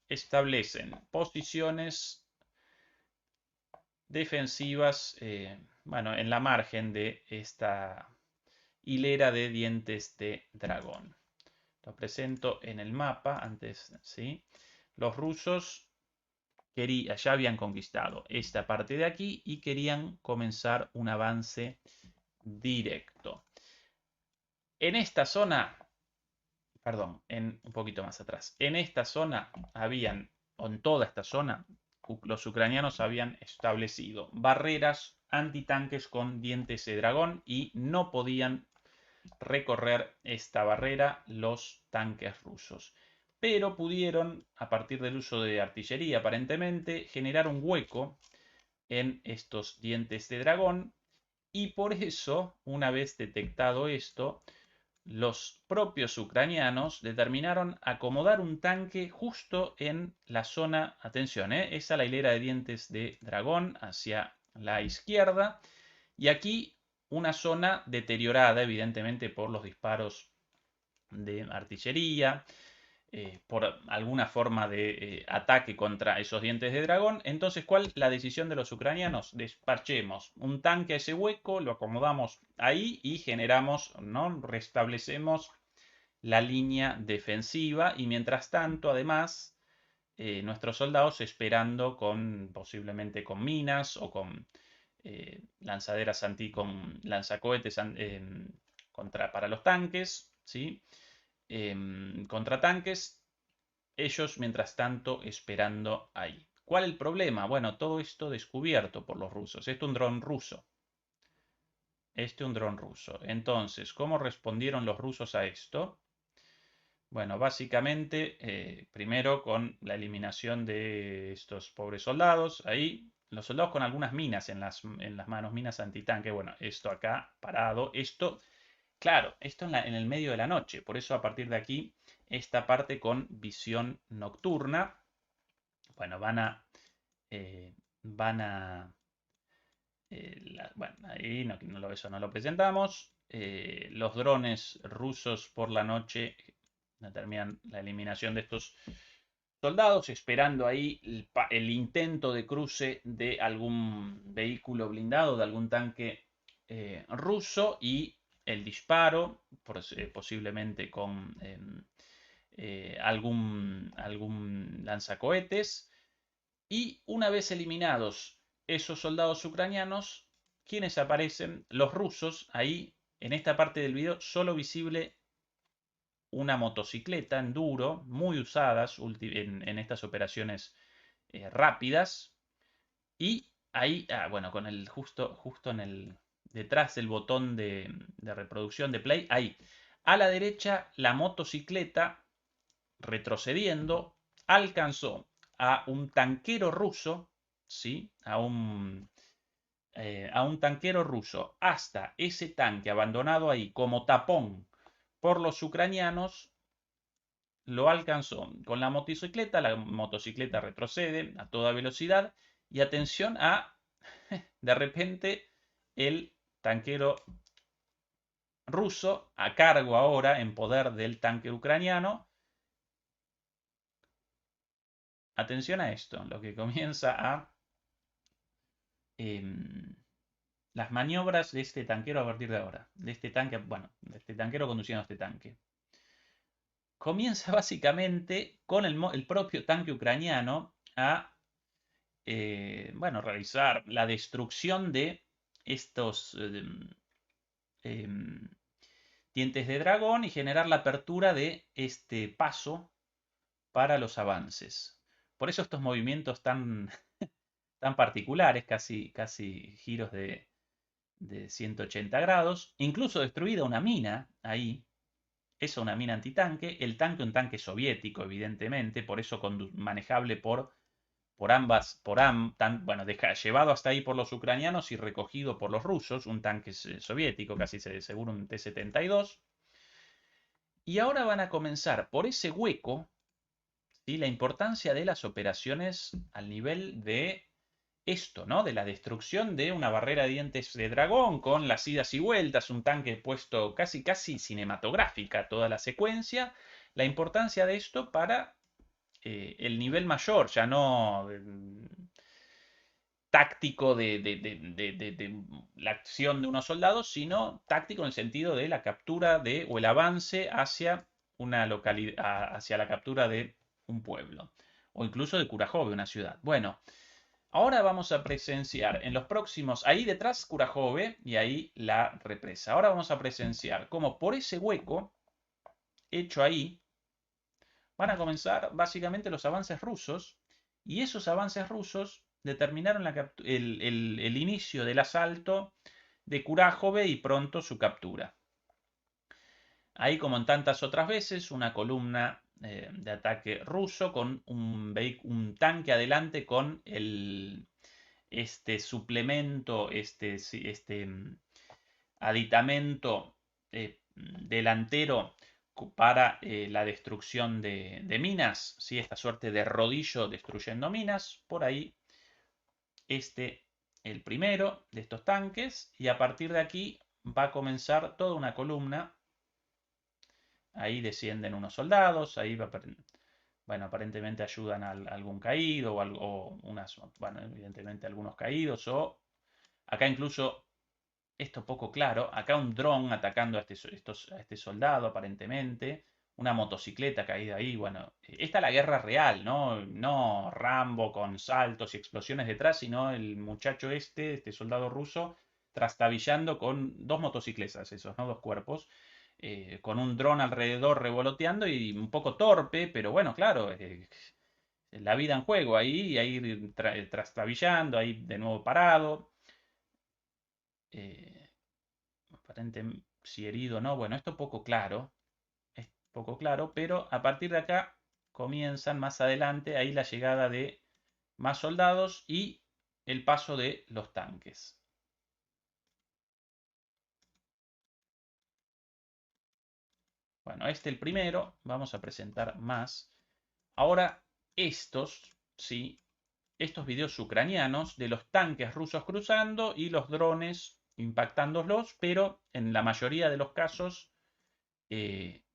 Speaker 1: establecen posiciones defensivas, bueno, en la margen de esta hilera de dientes de dragón. Lo presento en el mapa antes, ¿sí? Los rusos ya habían conquistado esta parte de aquí y querían comenzar un avance directo. En esta zona, perdón, un poquito más atrás, en esta zona o en toda esta zona, los ucranianos habían establecido barreras antitanques con dientes de dragón y no podían recorrer esta barrera los tanques rusos. Pero pudieron, a partir del uso de artillería aparentemente, generar un hueco en estos dientes de dragón, y por eso, una vez detectado esto, los propios ucranianos determinaron acomodar un tanque justo en la zona, atención, esa la hilera de dientes de dragón hacia la izquierda, y aquí una zona deteriorada, evidentemente, por los disparos de artillería, por alguna forma de ataque contra esos dientes de dragón. Entonces, ¿cuál es la decisión de los ucranianos? Despachemos un tanque a ese hueco, lo acomodamos ahí y generamos, ¿no? Restablecemos la línea defensiva y mientras tanto, además, nuestros soldados esperando posiblemente con minas o con lanzaderas con lanzacohetes para los tanques, ¿sí? Contratanques, ellos mientras tanto esperando ahí. ¿Cuál es el problema? Bueno, todo esto descubierto por los rusos. Esto es un dron ruso. Un dron ruso. Entonces, ¿cómo respondieron los rusos a esto? Bueno, básicamente, primero con la eliminación de estos pobres soldados. Ahí, los soldados con algunas minas en las manos, minas antitanque. Bueno, esto acá parado. Esto, claro, esto en el medio de la noche. Por eso, a partir de aquí, esta parte con visión nocturna. Bueno, eh, van a, bueno, ahí eso no lo presentamos. Los drones rusos por la noche determinan la eliminación de estos soldados, esperando ahí el intento de cruce de algún vehículo blindado, de algún tanque ruso y el disparo, posiblemente con algún lanzacohetes. Y una vez eliminados esos soldados ucranianos, ¿quiénes aparecen? Los rusos. Ahí, en esta parte del video, solo visible una motocicleta enduro, muy usadas en estas operaciones rápidas. Y ahí, bueno, con justo detrás del botón de reproducción de play, ahí. A la derecha, la motocicleta, retrocediendo, alcanzó a un tanquero ruso, ¿sí? A un tanquero ruso, hasta ese tanque abandonado ahí como tapón por los ucranianos, lo alcanzó con la motocicleta retrocede a toda velocidad y atención de repente, el tanquero ruso, a cargo ahora, en poder del tanque ucraniano. Atención a esto, lo que comienza las maniobras de este tanquero a partir de ahora. De este tanque, bueno, de este tanquero conduciendo a este tanque. Comienza básicamente con el propio tanque ucraniano a bueno, realizar la destrucción de estos dientes de dragón y generar la apertura de este paso para los avances. Por eso estos movimientos tan particulares, casi giros de 180 grados, incluso destruida una mina ahí, es una mina antitanque, el tanque un tanque soviético evidentemente, por eso manejable por ambas, bueno, llevado hasta ahí por los ucranianos y recogido por los rusos, un tanque soviético, casi seguro un T-72. Y ahora van a comenzar por ese hueco, ¿sí? La importancia de las operaciones al nivel de esto, ¿no? De la destrucción de una barrera de dientes de dragón con las idas y vueltas, un tanque puesto casi cinematográfica toda la secuencia. La importancia de esto para el nivel mayor, ya no táctico de la acción de unos soldados, sino táctico en el sentido de la captura o el avance hacia una localidad, hacia la captura de un pueblo, o incluso de Curajove, una ciudad. Bueno, ahora vamos a presenciar en los próximos, ahí detrás Curajove y ahí la represa. Ahora vamos a presenciar cómo por ese hueco hecho ahí van a comenzar básicamente los avances rusos y esos avances rusos determinaron el inicio del asalto de Kurajove y pronto su captura. Ahí, como en tantas otras veces, una columna de ataque ruso con un tanque adelante con este suplemento, aditamento delantero para la destrucción de minas, ¿sí? Esta suerte de rodillo destruyendo minas. Por ahí, este el primero de estos tanques y a partir de aquí va a comenzar toda una columna. Ahí descienden unos soldados, ahí va, bueno, aparentemente ayudan a algún caído o unas, bueno, evidentemente algunos caídos o acá incluso esto poco claro, acá un dron atacando a este soldado aparentemente, una motocicleta caída ahí, bueno, esta es la guerra real, ¿no? No Rambo con saltos y explosiones detrás, sino el muchacho este soldado ruso, trastabillando con dos motocicletas, esos, ¿no? Dos cuerpos, con un dron alrededor revoloteando y un poco torpe, pero bueno, claro, la vida en juego ahí, ahí trastabillando, ahí de nuevo parado. Eh, aparente si herido o no, bueno, esto es poco claro, pero a partir de acá comienzan más adelante ahí la llegada de más soldados y el paso de los tanques. Bueno, este el primero, vamos a presentar más. Ahora, estos, sí, estos videos ucranianos de los tanques rusos cruzando y los drones impactándolos, pero en la mayoría de los casos eh,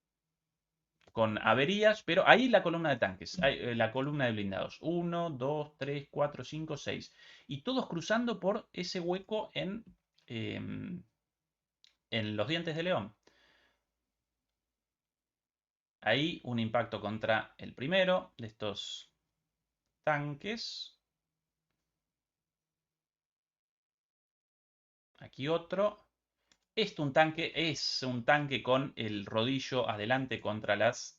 Speaker 1: con averías, pero ahí la columna de tanques, la columna de blindados. Uno, 2, 3, 4, 5, 6. Y todos cruzando por ese hueco en los dientes de león. Ahí un impacto contra el primero de estos tanques. Aquí otro. Es un tanque con el rodillo adelante contra las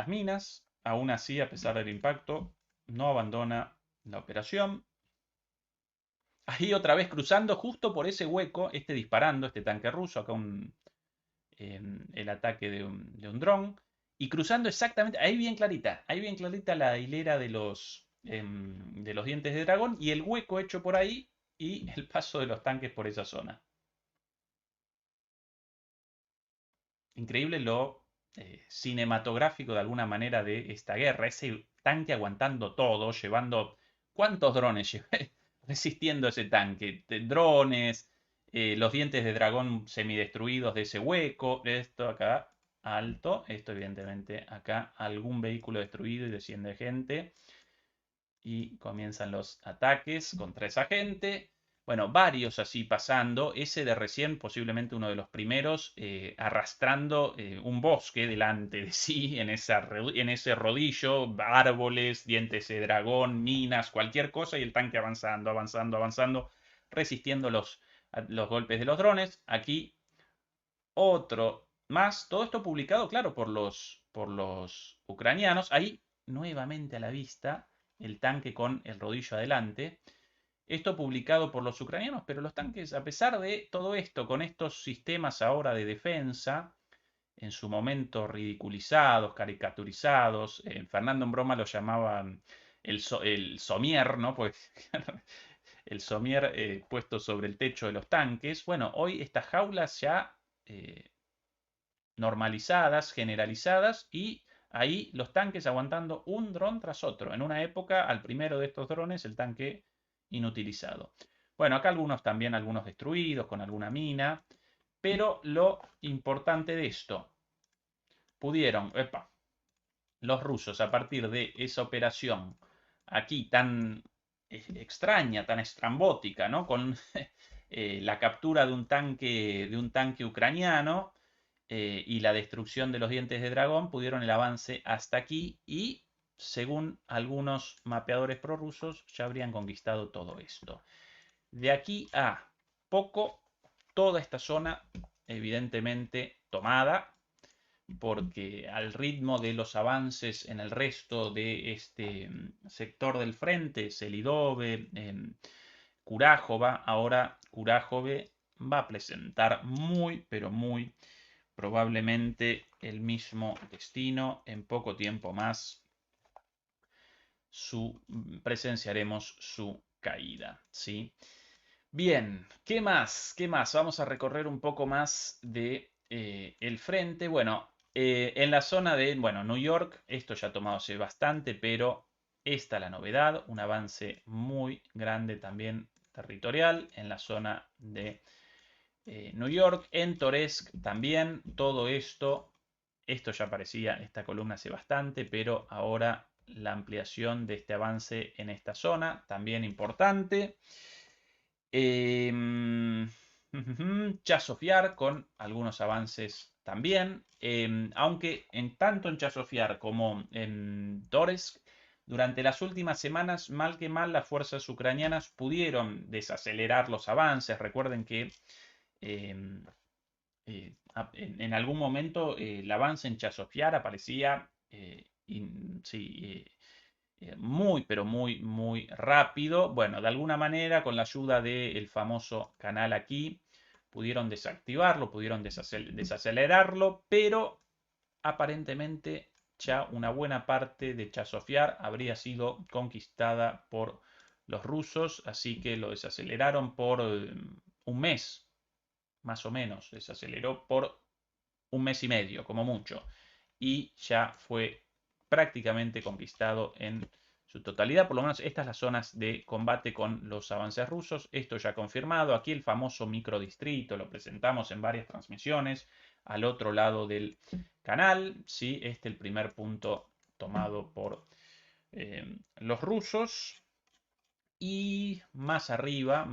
Speaker 1: minas. Aún así, a pesar del impacto, no abandona la operación. Ahí otra vez cruzando justo por ese hueco, disparando, este tanque ruso, acá el ataque de un dron. Y cruzando exactamente, ahí bien clarita la hilera de los dientes de dragón y el hueco hecho por ahí y el paso de los tanques por esa zona. Increíble lo cinematográfico de alguna manera de esta guerra. Ese tanque aguantando todo, llevando... ¿Cuántos drones lleva resistiendo ese tanque? Drones, los dientes de dragón semidestruidos de ese hueco. Esto acá, alto. Esto evidentemente acá, algún vehículo destruido y desciende gente. Y comienzan los ataques contra esa gente. Bueno, varios así pasando. Ese de recién, posiblemente uno de los primeros, arrastrando un bosque delante de sí, en ese rodillo, árboles, dientes de dragón, minas, cualquier cosa, y el tanque avanzando, avanzando, avanzando, resistiendo los golpes de los drones. Aquí otro más. Todo esto publicado, claro, por los ucranianos. Ahí, nuevamente a la vista, el tanque con el rodillo adelante. Esto publicado por los ucranianos, pero los tanques, a pesar de todo esto, con estos sistemas ahora de defensa, en su momento ridiculizados, caricaturizados, Fernando en broma lo llamaban el somier, ¿no? Pues el somier puesto sobre el techo de los tanques. Bueno, hoy estas jaulas ya normalizadas, generalizadas, y ahí los tanques aguantando un dron tras otro. En una época, al primero de estos drones, el tanque inutilizado. Bueno, acá algunos destruidos con alguna mina, pero lo importante de esto, los rusos a partir de esa operación aquí tan extraña, tan estrambótica, ¿no? Con la captura de un tanque ucraniano y la destrucción de los dientes de dragón, pudieron el avance hasta aquí y, según algunos mapeadores prorrusos, ya habrían conquistado todo esto. De aquí a poco, toda esta zona evidentemente tomada, porque al ritmo de los avances en el resto de este sector del frente, Selidove, Kurájova, ahora Kurájove va a presentar muy, pero muy probablemente el mismo destino. En poco tiempo más presenciaremos su caída, ¿sí? Bien, ¿qué más? ¿Qué más? Vamos a recorrer un poco más de el frente. Bueno, en la zona de, bueno, New York, esto ya ha tomado hace bastante, pero esta es la novedad, un avance muy grande también territorial en la zona de New York, en Toresk también. Todo esto ya aparecía, esta columna hace bastante, pero ahora la ampliación de este avance en esta zona, también importante. Chasofyar con algunos avances también, aunque en tanto en Chasofyar como en Toresk, durante las últimas semanas, mal que mal, las fuerzas ucranianas pudieron desacelerar los avances. Recuerden que em, en algún momento el avance en Chasofyar aparecía sí, muy, pero muy, muy rápido. Bueno, de alguna manera, con la ayuda del famoso canal aquí, pudieron desactivarlo, pudieron desacelerarlo, pero aparentemente ya una buena parte de Chasofyar habría sido conquistada por los rusos, así que lo desaceleraron por un mes, más o menos. Desaceleró por un mes y medio, como mucho. Y ya fue prácticamente conquistado en su totalidad. Por lo menos estas las zonas de combate con los avances rusos. Esto ya confirmado. Aquí el famoso microdistrito lo presentamos en varias transmisiones. Al otro lado del canal, ¿sí? El primer punto tomado por los rusos. Y más arriba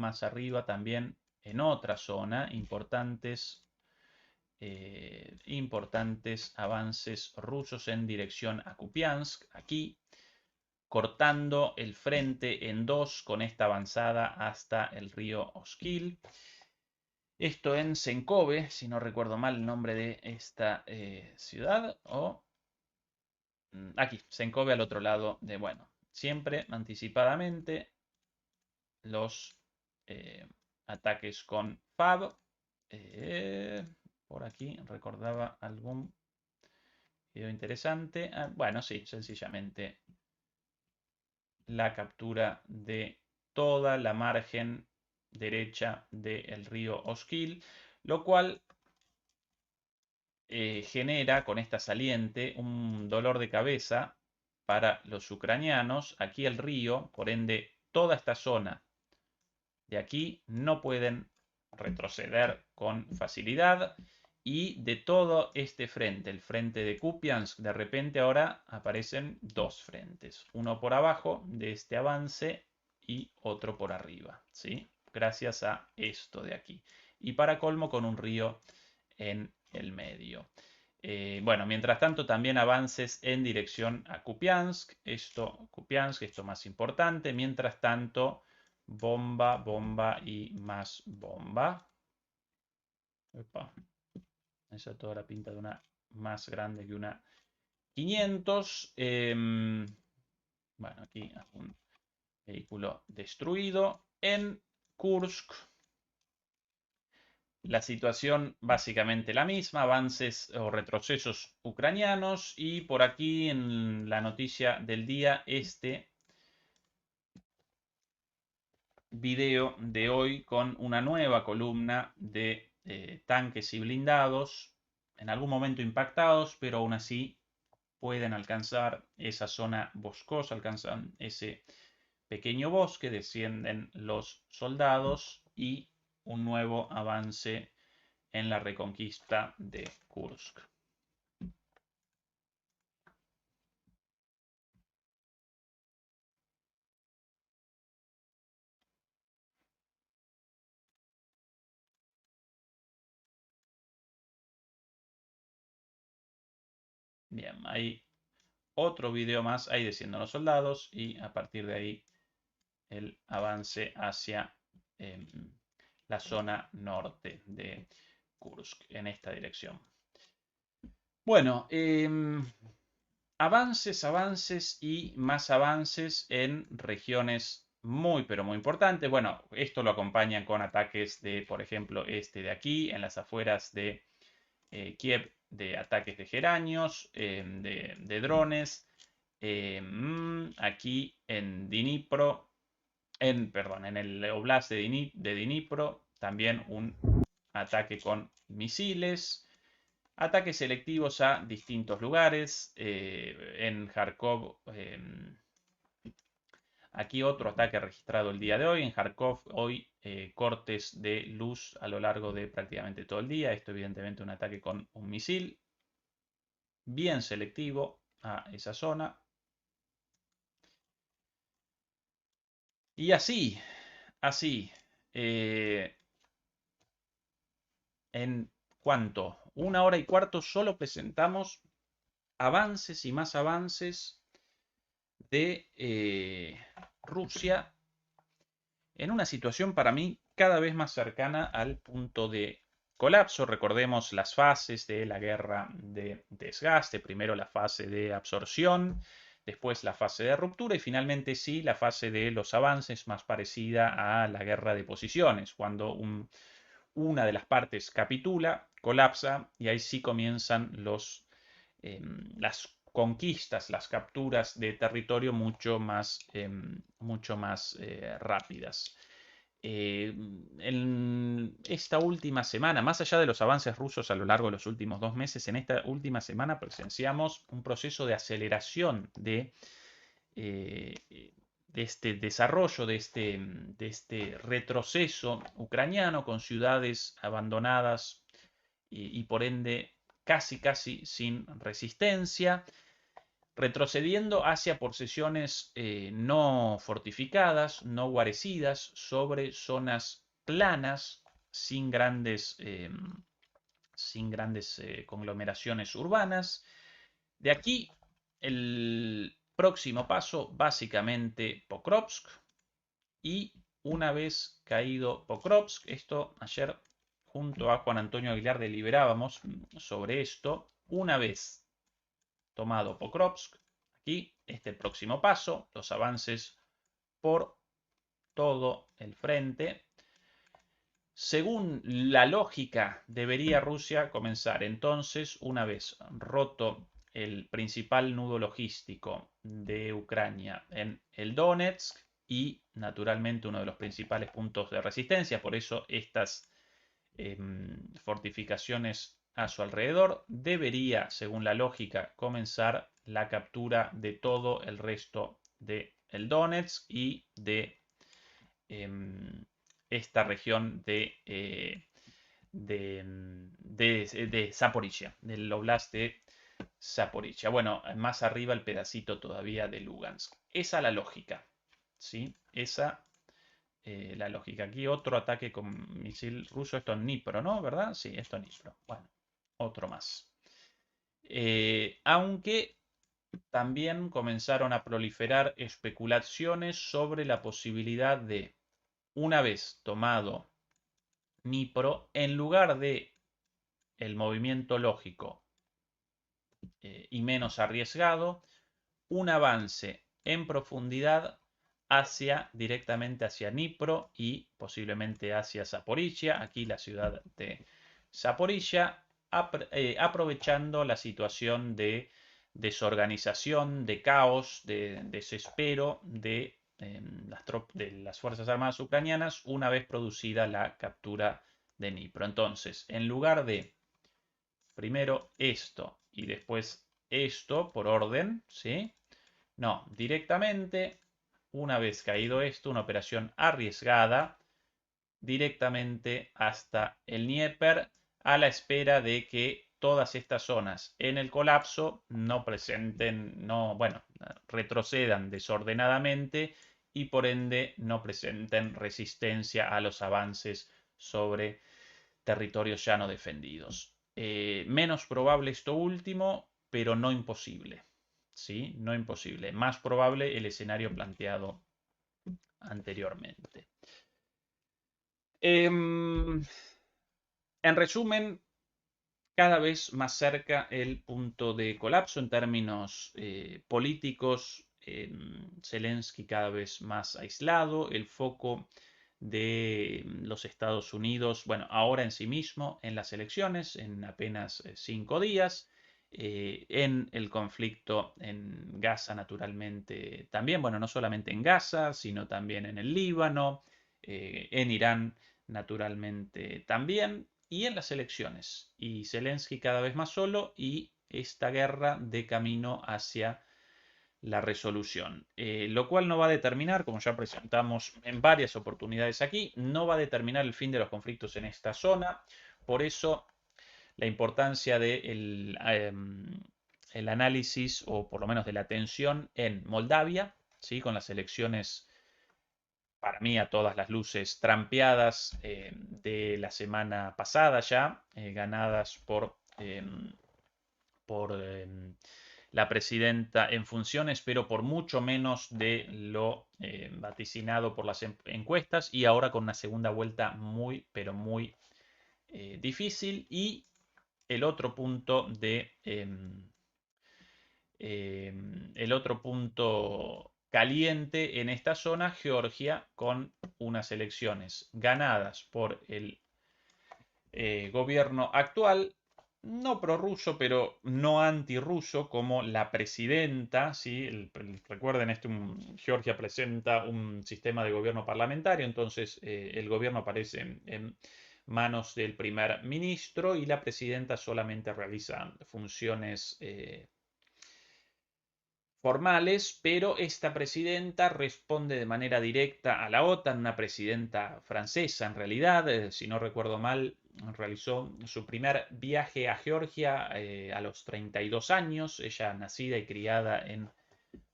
Speaker 1: también en otra zona, importantes avances rusos en dirección a Kupiansk, aquí cortando el frente en dos con esta avanzada hasta el río Oskil. Esto en Senkove, si no recuerdo mal el nombre de esta ciudad, o aquí, Senkove al otro lado de, bueno, siempre anticipadamente los ataques con FAB. Por aquí recordaba algún video interesante. Bueno, sí, sencillamente la captura de toda la margen derecha del río Oskil, lo cual genera con esta saliente un dolor de cabeza para los ucranianos. Aquí el río, por ende, toda esta zona de aquí no pueden retroceder con facilidad. Y de todo este frente, el frente de Kupiansk, de repente ahora aparecen dos frentes. Uno por abajo de este avance y otro por arriba, ¿sí? Gracias a esto de aquí. Y para colmo con un río en el medio. Bueno, mientras tanto también avances en dirección a Kupiansk. Kupiansk, esto más importante. Mientras tanto, bomba, bomba y más bomba. Epa. Esa toda la pinta de una más grande que una 500. Bueno, aquí un vehículo destruido. En Kursk, la situación básicamente la misma, avances o retrocesos ucranianos. Y por aquí en la noticia del día, este video de hoy con una nueva columna de tanques y blindados, en algún momento impactados, pero aún así pueden alcanzar esa zona boscosa, alcanzan ese pequeño bosque, descienden los soldados y un nuevo avance en la reconquista de Kursk. Bien, hay otro video más, ahí descienden los soldados y a partir de ahí el avance hacia la zona norte de Kursk, en esta dirección. Bueno, avances y más avances en regiones muy, pero muy importantes. Bueno, esto lo acompañan con ataques de, por ejemplo, este de aquí, en las afueras de Kiev, de ataques de geranios, de drones. Aquí en Dnipro, perdón, en el Oblast de Dnipro, también un ataque con misiles, ataques selectivos a distintos lugares, en Kharkov, Aquí otro ataque registrado el día de hoy en Kharkov. Hoy cortes de luz a lo largo de prácticamente todo el día. Esto evidentemente un ataque con un misil bien selectivo a esa zona. Y así, en cuanto 1 hora y cuarto solo presentamos avances y más avances de Rusia en una situación para mí cada vez más cercana al punto de colapso. Recordemos las fases de la guerra de desgaste. Primero la fase de absorción, después la fase de ruptura y finalmente sí la fase de los avances más parecida a la guerra de posiciones, cuando una de las partes capitula, colapsa y ahí sí comienzan las conquistas, las capturas de territorio mucho más rápidas. En esta última semana, más allá de los avances rusos a lo largo de los últimos 2 meses, en esta última semana presenciamos un proceso de aceleración eh, de este desarrollo, de este retroceso ucraniano con ciudades abandonadas y por ende casi sin resistencia, retrocediendo hacia posesiones no fortificadas, no guarecidas, sobre zonas planas, sin grandes conglomeraciones urbanas. De aquí, el próximo paso, básicamente Pokrovsk. Y una vez caído Pokrovsk, esto ayer junto a Juan Antonio Aguilar deliberábamos sobre esto, una vez tomado Pokrovsk, aquí este próximo paso, los avances por todo el frente. Según la lógica, debería Rusia comenzar entonces, una vez roto el principal nudo logístico de Ucrania en el Donetsk y naturalmente uno de los principales puntos de resistencia, por eso estas fortificaciones a su alrededor, debería, según la lógica, comenzar la captura de todo el resto del Donetsk y de esta región de Zaporizhia, del Oblast de Zaporizhia. Bueno, más arriba el pedacito todavía de Lugansk. Esa la lógica, ¿sí? Esa la lógica. Aquí otro ataque con misil ruso, esto es Dnipro, ¿no? ¿Verdad? Sí, esto es Dnipro. Bueno, otro más. Aunque también comenzaron a proliferar especulaciones sobre la posibilidad de, una vez tomado Dnipro, en lugar de el movimiento lógico y menos arriesgado, un avance en profundidad directamente hacia Dnipro y posiblemente hacia Zaporizhia, aquí la ciudad de Zaporizhia, aprovechando la situación de desorganización, de caos, de desespero de las Fuerzas Armadas ucranianas una vez producida la captura de Dnipro. Entonces, en lugar de primero esto y después esto por orden, ¿sí? No, directamente, una vez caído esto, una operación arriesgada, directamente hasta el Dnieper, a la espera de que todas estas zonas en el colapso no presenten, no, bueno, retrocedan desordenadamente y por ende no presenten resistencia a los avances sobre territorios ya no defendidos. Menos probable esto último, pero no imposible. ¿Sí? No imposible. Más probable el escenario planteado anteriormente. En resumen, cada vez más cerca el punto de colapso en términos políticos. Zelensky cada vez más aislado, el foco de los Estados Unidos, bueno, ahora en sí mismo, en las elecciones, en apenas 5 días, en el conflicto en Gaza, naturalmente, también, bueno, no solamente en Gaza, sino también en el Líbano, en Irán, naturalmente, también, y en las elecciones. Y Zelensky cada vez más solo y esta guerra de camino hacia la resolución, lo cual no va a determinar, como ya presentamos en varias oportunidades aquí, no va a determinar el fin de los conflictos en esta zona. Por eso la importancia del el análisis, o por lo menos de la tensión en Moldavia, ¿sí? Con las elecciones, para mí, a todas las luces, trampeadas de la semana pasada ya, ganadas por la presidenta en funciones, pero por mucho menos de lo vaticinado por las encuestas, y ahora con una segunda vuelta muy, pero muy difícil. Y el otro punto el otro punto caliente en esta zona, Georgia, con unas elecciones ganadas por el gobierno actual, no prorruso, pero no antirruso, como la presidenta, ¿sí? Recuerden, Georgia presenta un sistema de gobierno parlamentario, entonces el gobierno aparece en manos del primer ministro y la presidenta solamente realiza funciones formales, pero esta presidenta responde de manera directa a la OTAN, una presidenta francesa en realidad, si no recuerdo mal, realizó su primer viaje a Georgia a los 32 años, ella nacida y criada en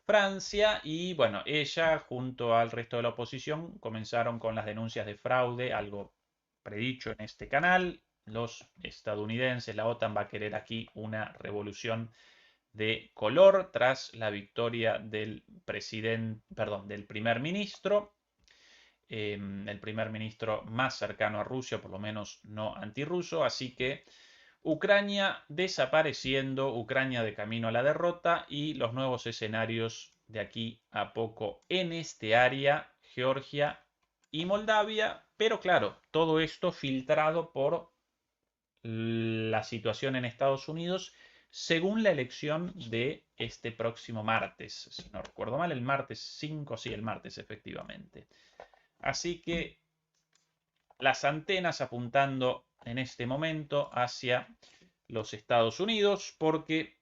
Speaker 1: Francia, y bueno, ella junto al resto de la oposición comenzaron con las denuncias de fraude, algo predicho en este canal. Los estadounidenses, la OTAN va a querer aquí una revolución de color tras la victoria del del primer ministro, el primer ministro más cercano a Rusia, por lo menos no antirruso. Así que Ucrania desapareciendo, Ucrania de camino a la derrota, y los nuevos escenarios de aquí a poco en este área, Georgia y Moldavia. Pero claro, todo esto filtrado por la situación en Estados Unidos según la elección de este próximo martes. Si no recuerdo mal, el martes 5, sí, el martes efectivamente. Así que las antenas apuntando en este momento hacia los Estados Unidos, porque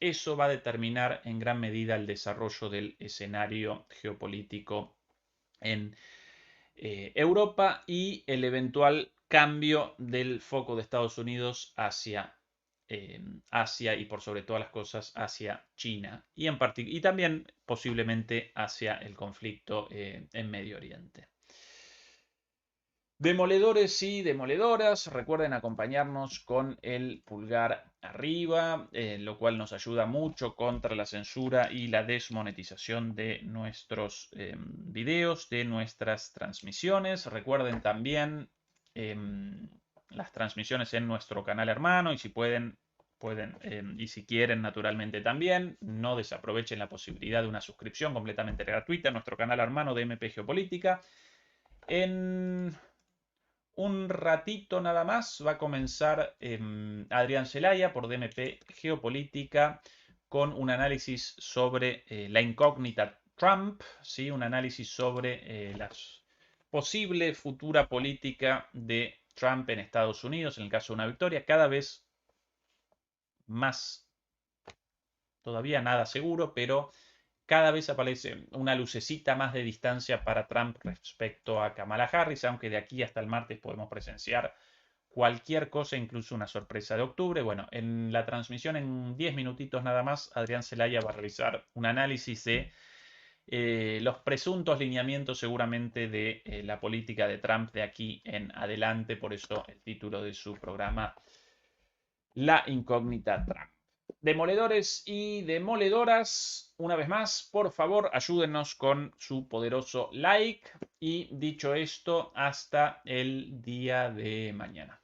Speaker 1: eso va a determinar en gran medida el desarrollo del escenario geopolítico en Europa, y el eventual cambio del foco de Estados Unidos hacia Asia, y por sobre todas las cosas hacia China, y también posiblemente hacia el conflicto en Medio Oriente. Demoledores y demoledoras, recuerden acompañarnos con el pulgar arriba, lo cual nos ayuda mucho contra la censura y la desmonetización de nuestros videos, de nuestras transmisiones. Recuerden también las transmisiones en nuestro canal hermano, y si pueden, y si quieren, naturalmente también, no desaprovechen la posibilidad de una suscripción completamente gratuita a nuestro canal hermano de MP Geopolítica. En un ratito nada más va a comenzar Adrián Celaya por DMP Geopolítica con un análisis sobre la incógnita Trump, ¿sí? Un análisis sobre la posible futura política de Trump en Estados Unidos en el caso de una victoria. Cada vez más, todavía nada seguro, pero cada vez aparece una lucecita más de distancia para Trump respecto a Kamala Harris, aunque de aquí hasta el martes podemos presenciar cualquier cosa, incluso una sorpresa de octubre. Bueno, en la transmisión en 10 minutitos nada más, Adrián Celaya va a realizar un análisis de los presuntos lineamientos seguramente de la política de Trump de aquí en adelante. Por eso el título de su programa, La incógnita Trump. Demoledores y demoledoras, una vez más, por favor, ayúdenos con su poderoso like. Y dicho esto, hasta el día de mañana.